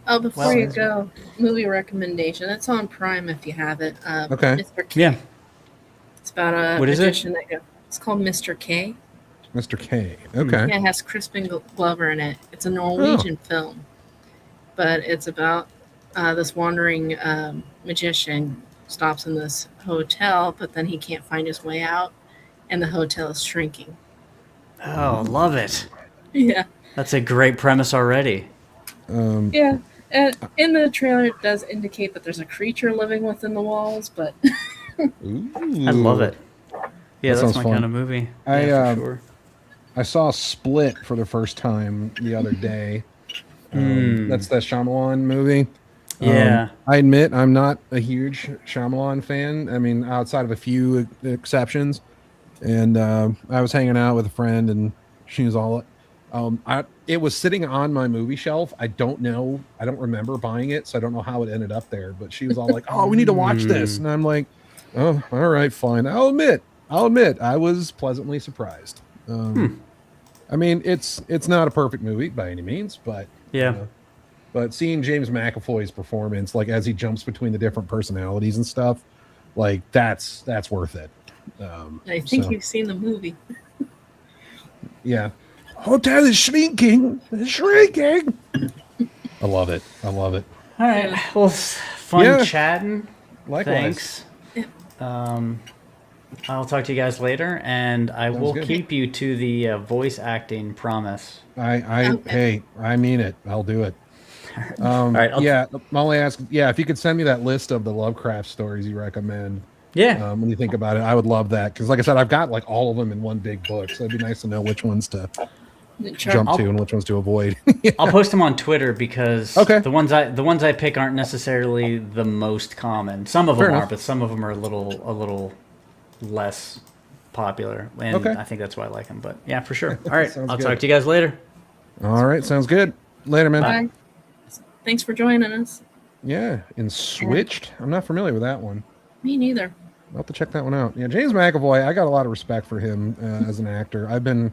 Oh, before Well- you go, movie recommendation. It's on Prime if you have it. Okay. Mr. K. Yeah. It's about a What is it? magician that goes. It's called Mr. K. Mr. K. Okay. Yeah, it has Crispin Glover in it. It's a Norwegian film, but it's about this wandering magician stops in this hotel, but then he can't find his way out, and the hotel is shrinking. Oh, love it. Yeah, That's a great premise already. yeah. And in the trailer, it does indicate that there's a creature living within the walls, but Ooh. I love it. Yeah, That that's sounds my fun. kind of movie. I, Yeah, for sure. I saw Split for the first time the other day. That's the Shyamalan movie. Yeah. I admit I'm not a huge Shyamalan fan. I mean, outside of a few exceptions. And I was hanging out with a friend, and she was all. It was sitting on my movie shelf. I don't know. I don't remember buying it, so I don't know how it ended up there. But she was all like, "Oh, we need to watch this," and I'm like, "Oh, all right, fine." I'll admit, I was pleasantly surprised. I mean, it's not a perfect movie by any means, but Yeah. but seeing James McAvoy's performance, like as he jumps between the different personalities and stuff, like that's worth it. I think So, you've seen the movie. yeah. Hotel is shrinking. It's shrinking. I love it. I love it. All right. Well, fun Yeah. chatting. Likewise. Thanks. I'll talk to you guys later, and I will good. keep you to the voice acting promise. Hey, I mean it. I'll do it. All right. Yeah. I'm only asking. Yeah. If you could send me that list of the Lovecraft stories you recommend, Yeah. when you think about it, I would love that. Cause like I said, I've got like all of them in one big book. So it'd be nice to know which ones to jump to and which ones to avoid. I'll post them on Twitter because Okay. the ones I pick aren't necessarily the most common. Some of them Fair are, enough. but some of them are a little less popular, and Okay. I think that's why I like them. But yeah, for sure. All right. Sounds I'll good. talk to you guys later. All right. Sounds good. Later, man. Bye. Thanks for joining us. Yeah. And Switched. I'm not familiar with that one. Me neither. I'll have to check that one out. Yeah, James McAvoy, I got a lot of respect for him as an actor. I've been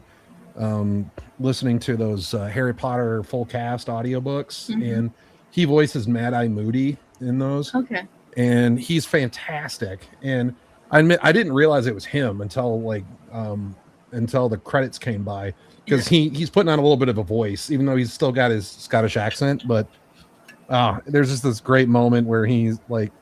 listening to those Harry Potter full cast audiobooks, and he voices Mad Eye Moody in those, Okay. and he's fantastic. And I admit I didn't realize it was him until until the credits came by, because he's putting on a little bit of a voice, even though he's still got his Scottish accent. But there's just this great moment where he's like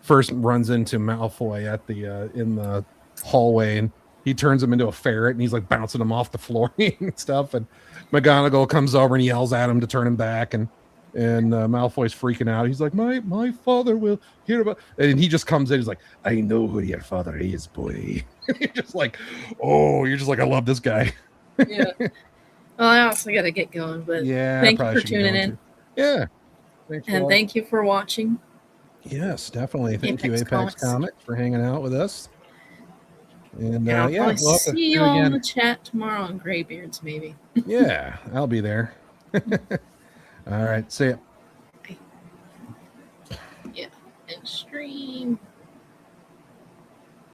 first runs into Malfoy at the in the hallway, and he turns him into a ferret, and he's like bouncing him off the floor and stuff. And McGonagall comes over and yells at him to turn him back, and Malfoy's freaking out. He's like, my father will hear about, and he just comes in. He's like, I know who your father is, boy. You're just like, oh, you're just like, I love this guy. Yeah. Well, I also got to get going, but Yeah, thank you probably for should be tuning going in. to. Yeah, thanks. And thank you for watching. Yes, definitely. Thank you, Apex Apex Comics. Comics, for hanging out with us. And And I'll yeah, probably we'll have to see you do all in again. the chat tomorrow on Graybeards, maybe. Yeah, I'll be there. All right, see ya. Yeah. And stream.